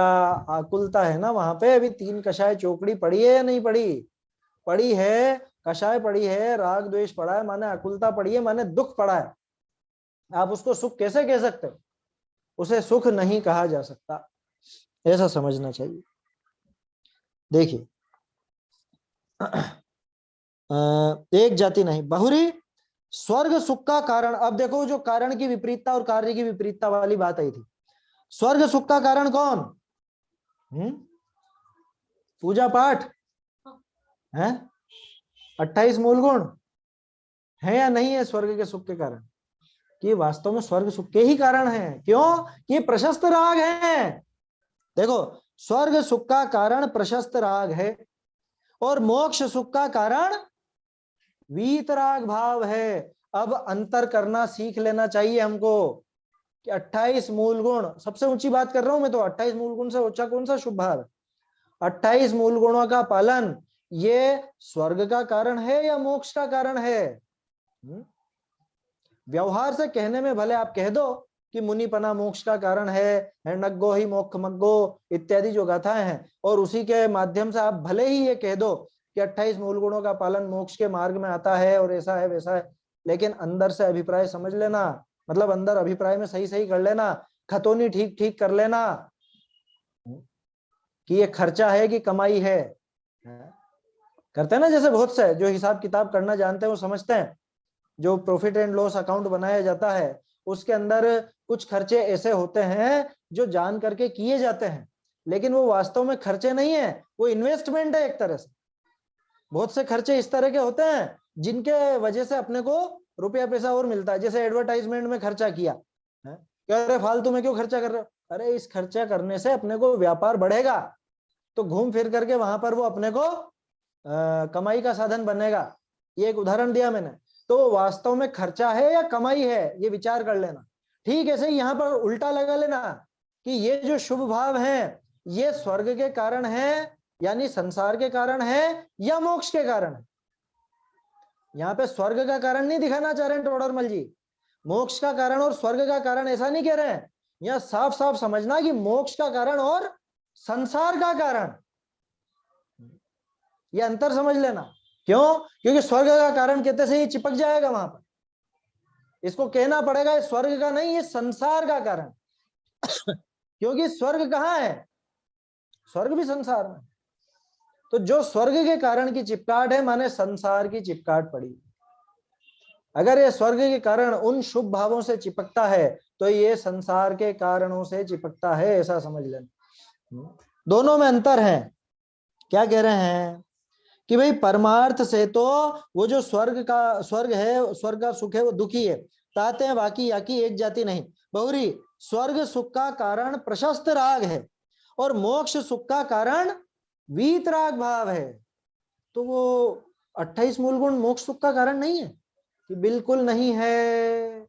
आकुलता है ना वहां पे, अभी 3 कषाय चौकड़ी पड़ी है या नहीं पड़ी? पड़ी है, कषाय पड़ी है, राग द्वेष पड़ा है, माने आकुलता पड़ी है, माने दुख पड़ा है। आप उसको सुख कैसे कह सकते हो? उसे सुख नहीं कहा जा सकता, ऐसा समझना चाहिए। देखिए एक जाति नहीं बहुरी स्वर्ग सुख का कारण। अब देखो जो कारण की विपरीतता और कार्य की विपरीतता वाली बात आई थी, स्वर्ग सुख का कारण कौन? पूजा पाठ है, 28 मूल गुण है या नहीं है स्वर्ग के सुख के कारण? कि वास्तव में स्वर्ग सुख के ही कारण है। क्यों? कि प्रशस्त राग है। देखो स्वर्ग सुख का कारण प्रशस्त राग है और मोक्ष सुख का कारण वीतराग भाव है। अब अंतर करना सीख लेना चाहिए हमको कि 28 मूल गुण, सबसे ऊंची बात कर रहा हूं मैं तो, 28 मूल गुण से ऊंचा कौन सा शुभ भाव? 28 मूल गुणों का पालन ये स्वर्ग का कारण है या मोक्ष का कारण है? व्यवहार से कहने में भले आप कह दो कि मुनिपना मोक्ष का कारण है, नग्गो ही मोक्ष मग्गो इत्यादि जो गाथाएं हैं, और उसी के माध्यम से आप भले ही ये कह दो कि 28 मूल गुणों का पालन मोक्ष के मार्ग में आता है और ऐसा है वैसा है, लेकिन अंदर से अभिप्राय समझ लेना, मतलब अंदर अभिप्राय में सही सही कर लेना, खतौनी ठीक ठीक कर लेना कि ये खर्चा है कि कमाई है। करते हैं ना, जैसे बहुत से जो हिसाब किताब करना जानते हैं वो समझते हैं, जो प्रॉफिट एंड लॉस अकाउंट बनाया जाता है उसके अंदर कुछ खर्चे ऐसे होते हैं जो जान करके किए जाते हैं, लेकिन वो वास्तव में खर्चे नहीं है, वो इन्वेस्टमेंट है एक तरह से। बहुत से खर्चे इस तरह के होते हैं जिनके वजह से अपने को रुपया पैसा और मिलता है। जैसे एडवर्टाइजमेंट में खर्चा किया है, कह रहे फालतू में क्यों खर्चा कर रहे हो, अरे इस खर्चा करने से अपने को व्यापार बढ़ेगा, तो घूम फिर करके वहां पर वो अपने को कमाई का साधन बनेगा। ये एक उदाहरण दिया मैंने। तो वास्तव में खर्चा है या कमाई है, ये विचार कर लेना। ठीक ऐसे ही यहाँ पर उल्टा लगा लेना कि ये जो शुभ भाव है ये स्वर्ग के कारण है, यानी संसार के कारण है, या मोक्ष के कारण है। यहाँ पे स्वर्ग का कारण नहीं दिखाना चाह रहे हैं टोडरमल जी, मोक्ष का कारण और स्वर्ग का कारण ऐसा नहीं कह रहे हैं। यहाँ साफ साफ समझना कि मोक्ष का कारण और संसार का कारण, ये अंतर समझ लेना। क्यों? क्योंकि स्वर्ग का कारण कहते से ये चिपक जाएगा वहां पर, इसको कहना पड़ेगा स्वर्ग का नहीं, ये संसार का कारण। क्योंकि स्वर्ग कहाँ है, स्वर्ग भी संसार में। तो जो स्वर्ग के कारण की चिपकाट है माने संसार की चिपकाट पड़ी। अगर ये स्वर्ग के कारण उन शुभ भावों से चिपकता है तो ये संसार के कारणों से चिपकता है, ऐसा समझ लेना। दोनों में अंतर है। क्या कह रहे हैं कि भाई परमार्थ से तो वो जो स्वर्ग है, स्वर्ग का सुख है वो दुखी है, ताते हैं बाकी याकी एक जाति नहीं। बहुरी स्वर्ग सुख का कारण प्रशस्त राग है और मोक्ष सुख का कारण वीतराग भाव है। तो वो 28 मूल गुण मोक्ष सुख का कारण नहीं है कि बिल्कुल नहीं है।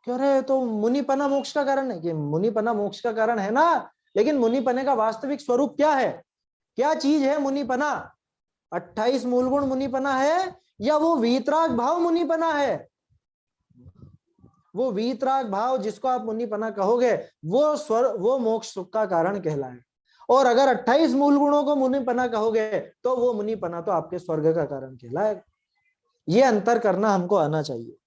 क्यों रे, तो मुनिपना मोक्ष का कारण नहीं? कि मुनिपना मोक्ष का कारण है ना, लेकिन मुनिपने का वास्तविक स्वरूप क्या है, क्या चीज है मुनिपना? 28 मूलगुण मुनिपना है या वो वीतराग भाव मुनिपना है? वो वीतराग भाव जिसको आप मुनिपना कहोगे वो मोक्ष सुख का कारण कहलाए। और अगर 28 मूल गुणों को मुनिपना कहोगे तो वो मुनिपना तो आपके स्वर्ग का कारण कहलाएगा। ये अंतर करना हमको आना चाहिए।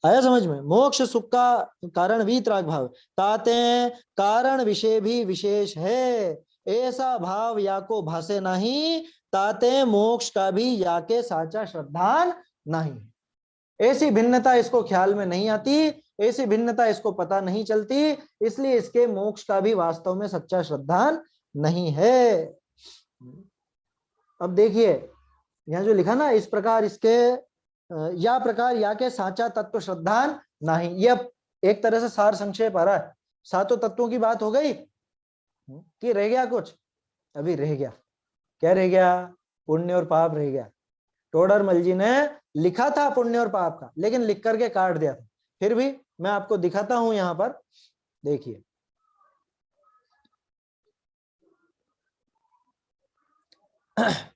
आया समझ में? मोक्ष सुख का कारण वीतराग भाव, ताते कारण विषय भी विशेष है, ऐसा भाव या को भासे नहीं, ताते मोक्ष का भी या के साचा श्रद्धान नहीं। ऐसी भिन्नता इसको ख्याल में नहीं आती, ऐसी भिन्नता इसको पता नहीं चलती, इसलिए इसके मोक्ष का भी वास्तव में सच्चा श्रद्धान नहीं है। अब देखिए यहाँ जो लिखा ना, इस प्रकार इसके या प्रकार या के साचा तत्व श्रद्धान नहीं, यह एक तरह से सार संक्षेप आ रहा है। सातों तत्वों की बात हो गई कि रह गया कुछ? अभी रह गया। क्या रह गया? पुण्य और पाप रह गया। टोडरमल जी ने लिखा था पुण्य और पाप का, लेकिन लिख करके काट दिया था। फिर भी मैं आपको दिखाता हूं यहां पर, देखिए।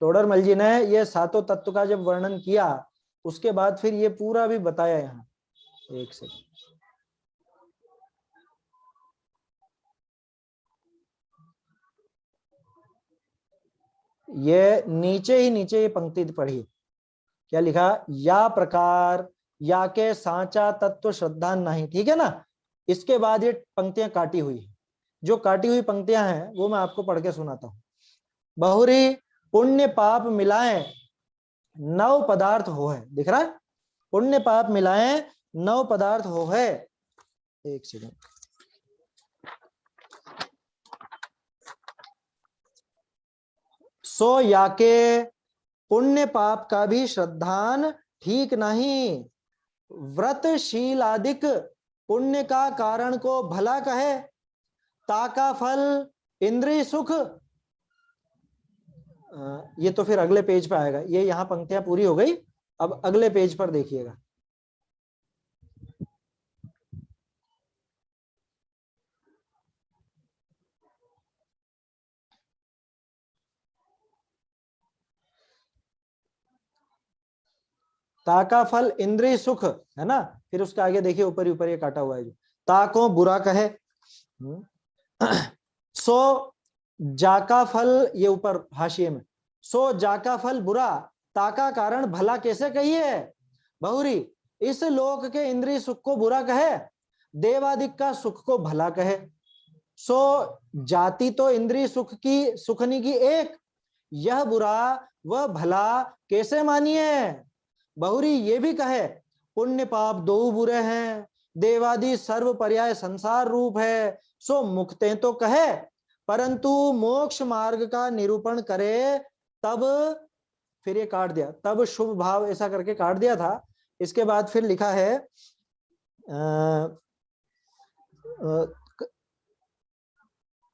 टोडरमल जी ने ये सातों तत्व का जब वर्णन किया उसके बाद फिर ये पूरा भी बताया यहाँ। एक सेकंड, ये नीचे ही नीचे ये पंक्ति पढ़िए, क्या लिखा? या प्रकार या के सांचा तत्व श्रद्धा नहीं, ठीक है ना? इसके बाद ये पंक्तियां काटी हुई है। जो काटी हुई पंक्तियां हैं वो मैं आपको पढ़ के सुनाता हूं। बहुरी पुण्य पाप मिलाएं 9 पदार्थ हो है, दिख रहा है? पुण्य पाप मिलाएं 9 पदार्थ हो है। एक सेकंड, सो याके पुण्य पाप का भी श्रद्धान ठीक नहीं, व्रतशील आदिक पुण्य का कारण को भला कहे, ताका फल इंद्रिय सुख। ये तो फिर अगले पेज पे आएगा, ये यहाँ पंक्तियां पूरी हो गई। अब अगले पेज पर देखिएगा। ताका फल इंद्रिय सुख है ना, फिर उसके आगे देखिए ऊपर ही ऊपर ये काटा हुआ है, जो ताको बुरा कहे। सो जाका फल, ये ऊपर हाशिए में, सो जाका फल बुरा, ताका कारण भला कैसे कहिए? बहुरी इस लोक के इंद्रिय सुख को बुरा कहे, देवादिक का सुख को भला कहे। सो जाति तो इंद्रिय सुख की सुखनी की एक, यह बुरा वह भला कैसे मानिए? बहुरी ये भी कहे पुण्य पाप दो बुरे हैं, देवादि सर्व पर्याय संसार रूप है। सो मुक्तें तो कहे, परंतु मोक्ष मार्ग का निरूपण करे तब फिर ये काट दिया, तब शुभ भाव ऐसा करके काट दिया था। इसके बाद फिर लिखा है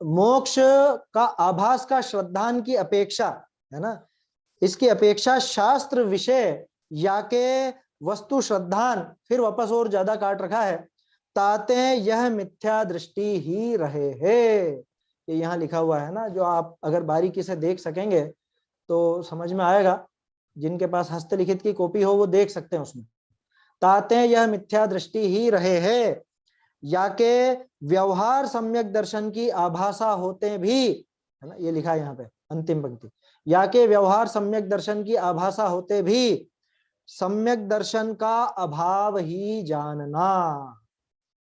मोक्ष का आभास का श्रद्धान की अपेक्षा, है ना, इसकी अपेक्षा शास्त्र विषय या के वस्तु श्रद्धान, फिर वापस और ज्यादा काट रखा है, ताते यह मिथ्या दृष्टि ही रहे है। ये यहाँ लिखा हुआ है ना, जो आप अगर बारीकी से देख सकेंगे तो समझ में आएगा। जिनके पास हस्तलिखित की कॉपी हो वो देख सकते हैं उसमें। ताते यह मिथ्या दृष्टि ही रहे है, या के व्यवहार सम्यक दर्शन की आभासा होते भी, है ना, ये लिखा है यहाँ पे अंतिम पंक्ति, या के व्यवहार सम्यक दर्शन की आभासा होते भी सम्यक दर्शन का अभाव ही जानना,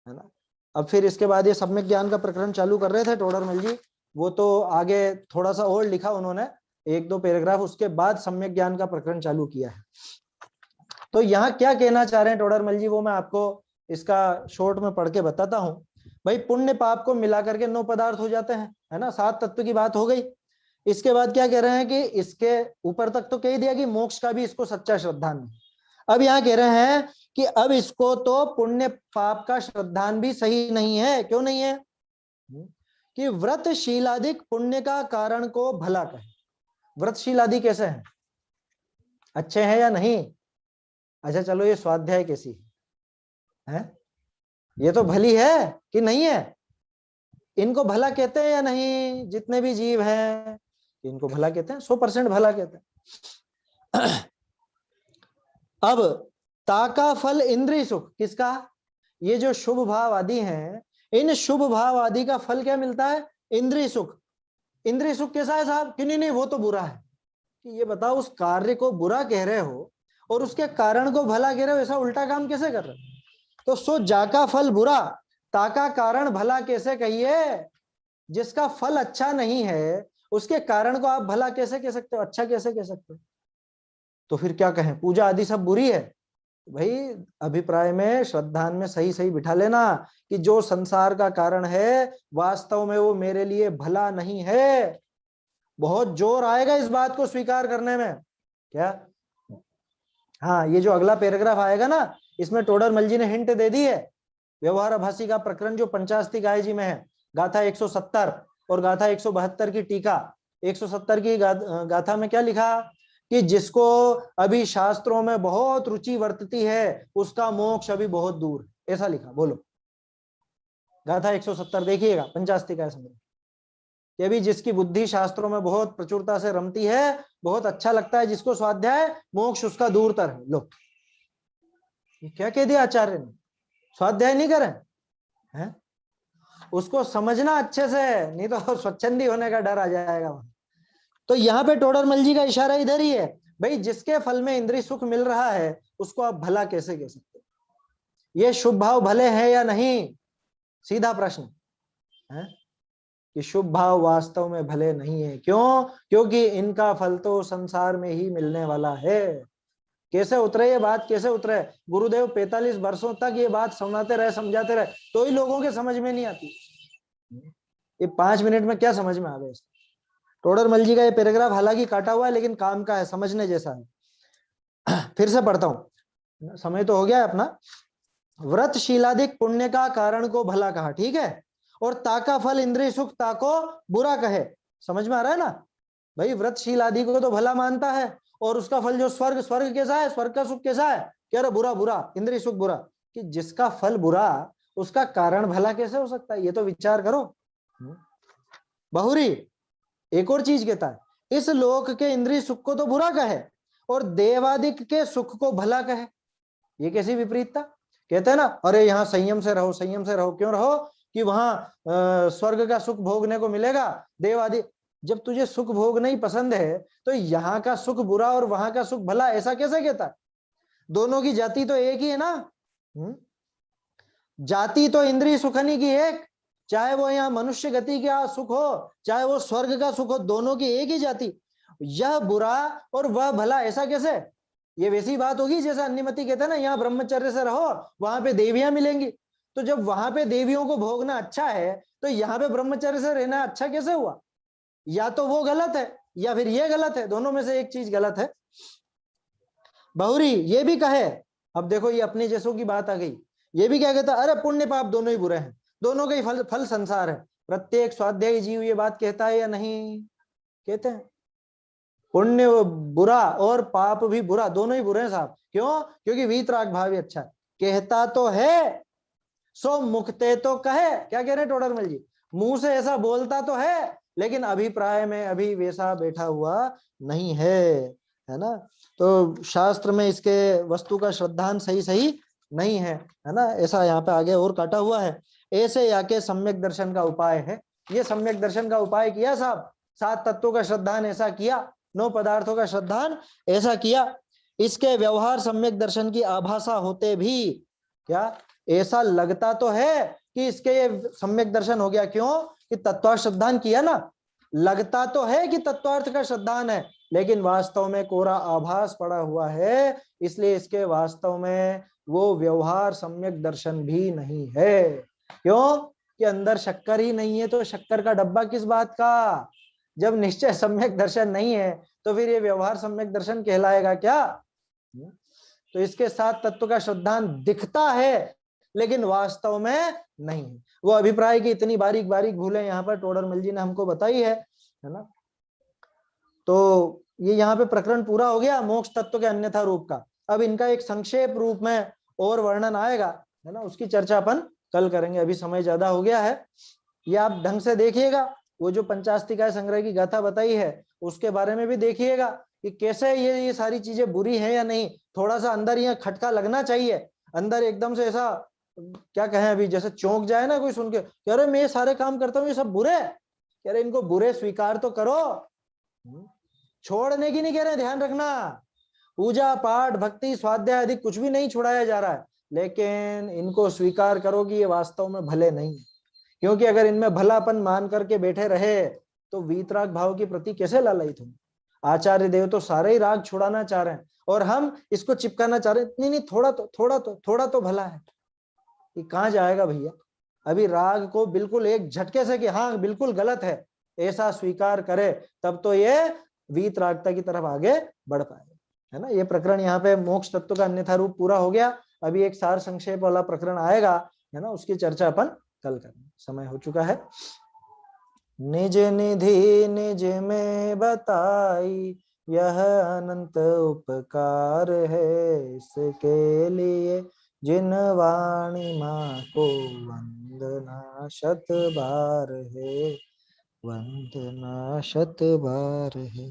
है ना। अब फिर इसके बाद ये सम्यक ज्ञान का प्रकरण चालू कर रहे थे टोडरमल जी, वो तो आगे थोड़ा सा और लिखा उन्होंने, एक दो पैराग्राफ, उसके बाद सम्यक ज्ञान का प्रकरण चालू किया है। तो यहाँ क्या कहना चाह रहे हैं टोडरमल जी, वो मैं आपको इसका शॉर्ट में पढ़ के बताता हूँ। भाई पुण्य पाप को मिला करके 9 पदार्थ हो जाते हैं, है ना, 7 तत्व की बात हो गई। इसके बाद क्या कह रहे हैं कि इसके ऊपर तक तो कह दिया कि मोक्ष का भी इसको सच्चा श्रद्धान नहीं। अब यहाँ कह रहे हैं कि अब इसको तो पुण्य पाप का श्रद्धान भी सही नहीं है। क्यों नहीं है? कि व्रतशीलादिक पुण्य का कारण को भला कहे। व्रतशीलादि कैसे हैं? अच्छे हैं या नहीं? अच्छा चलो, ये स्वाध्याय कैसी है? ये तो भली है कि नहीं है? इनको भला कहते हैं या नहीं? जितने भी जीव हैं इनको भला कहते हैं, 100% भला कहते हैं। अब ताका फल इंद्रिय सुख किसका? ये जो शुभ भाव आदि हैं, इन शुभ भाव आदि का फल क्या मिलता है? इंद्रिय सुख। इंद्रिय सुख कैसा है साहब? कि नहीं नहीं वो तो बुरा है। कि ये बताओ, उस कार्य को बुरा कह रहे हो और उसके कारण को भला कह रहे हो, ऐसा उल्टा काम कैसे कर रहे हो? तो सो जाका फल बुरा, ताका कारण भला कैसे कहिए? जिसका फल अच्छा नहीं है उसके कारण को आप भला कैसे कह सकते हो, अच्छा कैसे कह सकते हो? तो फिर क्या कहें, पूजा आदि सब बुरी है? भाई अभिप्राय में श्रद्धान में सही सही बिठा लेना कि जो संसार का कारण है वास्तव में वो मेरे लिए भला नहीं है। बहुत जोर आएगा इस बात को स्वीकार करने में। क्या? हाँ, ये जो अगला पैराग्राफ आएगा ना, इसमें टोडरमल जी ने हिंट दे दी है। व्यवहार आभासी का प्रकरण जो पंचास्ति गाय जी में है, गाथा 170 और गाथा 172 की टीका। 170 की गाथा में क्या लिखा कि जिसको अभी शास्त्रों में बहुत रुचि वर्तती है उसका मोक्ष अभी बहुत दूर है, ऐसा लिखा। बोलो, गाथा 170 देखिएगा, पंचास्ति का संग्रह। कि अभी जिसकी बुद्धि शास्त्रों में बहुत प्रचुरता से रमती है, बहुत अच्छा लगता है जिसको स्वाध्याय, मोक्ष उसका दूरतर है। लो, ये क्या कह दिया आचार्य ने? स्वाध्याय नहीं करें हैं? उसको समझना अच्छे से, नहीं तो स्वच्छंदी होने का डर आ जाएगा वहां। तो यहाँ पे टोडरमल जी का इशारा इधर ही है। भाई जिसके फल में इंद्रिय सुख मिल रहा है उसको आप भला कैसे कह सकते? ये शुभ भाव भले हैं या नहीं? सीधा प्रश्न है कि शुभ भाव वास्तव में भले नहीं है। क्यों? क्योंकि इनका फल तो संसार में ही मिलने वाला है। कैसे उतरे ये बात? कैसे उतरे? गुरुदेव 45 वर्षों तक ये बात सुनाते रहे, समझाते रहे, तो ही लोगों के समझ में नहीं आती। ये 5 मिनट में क्या समझ में आ गए? टोडरमल जी का ये पैराग्राफ हालांकि काटा हुआ है लेकिन काम का है, समझने जैसा है। फिर से पढ़ता हूं, समय तो हो गया है अपना। व्रतशीलादिक पुण्य का कारण को भला कहा, ठीक है, और ताका फल इंद्रिय सुख ताको बुरा कहे। समझ में आ रहा है ना? भाई व्रतशील आदि को तो भला मानता है और उसका फल जो स्वर्ग, स्वर्ग कैसा है? स्वर्ग का सुख कैसा है? कह रहा बुरा, बुरा, इंद्रिय सुख बुरा। कि जिसका फल बुरा उसका कारण भला कैसे हो सकता है? ये तो विचार करो। बहुरी एक और चीज कहता है, इस लोक के इंद्रिय सुख को तो बुरा कहे और देवादिक के सुख को भला कहे। ये कैसी विपरीतता? कहते हैं ना, अरे यहाँ संयम से रहो, संयम से रहो। क्यों रहो? कि वहां स्वर्ग का सुख भोगने को मिलेगा, देव आदि। जब तुझे सुख भोग नहीं पसंद है तो यहाँ का सुख बुरा और वहां का सुख भला, ऐसा कैसे कहता है? दोनों की जाति तो एक ही है ना। जाति तो इंद्रिय सुखनी की एक, चाहे वो यहाँ मनुष्य गति का सुख हो चाहे वो स्वर्ग का सुख हो, दोनों की एक ही जाति। यह बुरा और वह भला, ऐसा कैसे? ये वैसी बात होगी जैसे अन्यमति कहते हैं ना, यहाँ ब्रह्मचर्य से रहो वहां पे देवियां मिलेंगी। तो जब वहां पे देवियों को भोगना अच्छा है तो यहाँ पे ब्रह्मचर्य से रहना अच्छा कैसे हुआ? या तो वो गलत है या फिर ये गलत है, दोनों में से एक चीज गलत है। बहुरी ये भी कहे, अब देखो ये अपने जैसों की बात आ गई, ये भी क्या कहता, अरे पुण्य पाप दोनों ही बुरे हैं, दोनों का ही फल फल संसार है। प्रत्येक स्वाध्यायी जीव ये बात कहता है या नहीं? कहते हैं पुण्य बुरा और पाप भी बुरा, दोनों ही बुरे हैं साहब। क्यों? क्योंकि वीतराग भाव ही अच्छा है। कहता तो है सो मुखते तो कहे, क्या कह रहे हैं टोडरमल जी, मुंह से ऐसा बोलता तो है लेकिन अभिप्राय में अभी वैसा बैठा हुआ नहीं है ना। तो शास्त्र में इसके वस्तु का श्रद्धान सही सही नहीं है ना, ऐसा यहाँ पे आगे और काटा हुआ है। ऐसे याके सम्यक दर्शन का उपाय है, ये सम्यक दर्शन का उपाय किया साहब, 7 तत्वों का श्रद्धान ऐसा किया, 9 पदार्थों का श्रद्धान ऐसा किया। इसके व्यवहार सम्यक दर्शन की आभासा होते भी क्या ऐसा लगता तो है कि इसके ये सम्यक दर्शन हो गया, क्यों कि तत्वार्थ श्रद्धान किया ना, लगता तो है कि तत्वार्थ का श्रद्धान है लेकिन वास्तव में कोरा आभास पड़ा हुआ है, इसलिए इसके वास्तव में वो व्यवहार सम्यक दर्शन भी नहीं है। क्यों कि अंदर शक्कर ही नहीं है, तो शक्कर का डब्बा किस बात का? जब निश्चय सम्यक दर्शन नहीं है तो फिर ये व्यवहार सम्यक दर्शन कहलाएगा क्या? तो इसके साथ तत्व का श्रद्धान दिखता है लेकिन वास्तव में नहीं है। वो अभिप्राय की इतनी बारीक बारीक भूलें यहाँ पर टोडरमल जी ने हमको बताई है ना। तो ये यहाँ पे प्रकरण पूरा हो गया मोक्ष तत्व के अन्यथा रूप का। अब इनका एक संक्षेप रूप में और वर्णन आएगा है ना, उसकी चर्चा अपन कल करेंगे, अभी समय ज्यादा हो गया है। ये आप ढंग से देखिएगा, वो जो पंचास्तिकाय संग्रह की गाथा बताई है उसके बारे में भी देखिएगा कि कैसे ये सारी चीजें बुरी है या नहीं। थोड़ा सा अंदर यहाँ खटका लगना चाहिए, अंदर एकदम से ऐसा क्या कहें अभी जैसे चौंक जाए ना कोई सुन के, कह रहे मैं ये सारे काम करता हूँ ये सब बुरे, कह रहे इनको बुरे स्वीकार तो करो, छोड़ने की नहीं कह रहे, ध्यान रखना। पूजा पाठ भक्ति स्वाध्याय आदि कुछ भी नहीं छुड़ाया जा रहा है, लेकिन इनको स्वीकार करो कि ये वास्तव में भले नहीं, क्योंकि अगर इनमें भलापन मान करके बैठे रहे तो वीतराग भाव के प्रति कैसे लालयित होंगे। आचार्य देव तो सारे ही राग छुड़ाना चाह रहे हैं और हम इसको चिपकाना चाह रहे हैं, नहीं नहीं थोड़ा तो भला है। ये कहाँ जाएगा भैया? अभी राग को बिल्कुल एक झटके से कि हाँ बिल्कुल गलत है ऐसा स्वीकार करे तब तो ये वीतरागता की तरफ आगे बढ़ पाएगा, है ना। ये प्रकरण यहाँ पे मोक्ष तत्व का अन्यथा रूप पूरा हो गया। अभी एक सार संक्षेप वाला प्रकरण आएगा है ना, उसकी चर्चा अपन कल करेंगे, समय हो चुका है। निज निधि निज में बताई यह अनंत उपकार है, इसके लिए जिन वाणी माँ को वंदना शत बार है, वंदना शत बार है।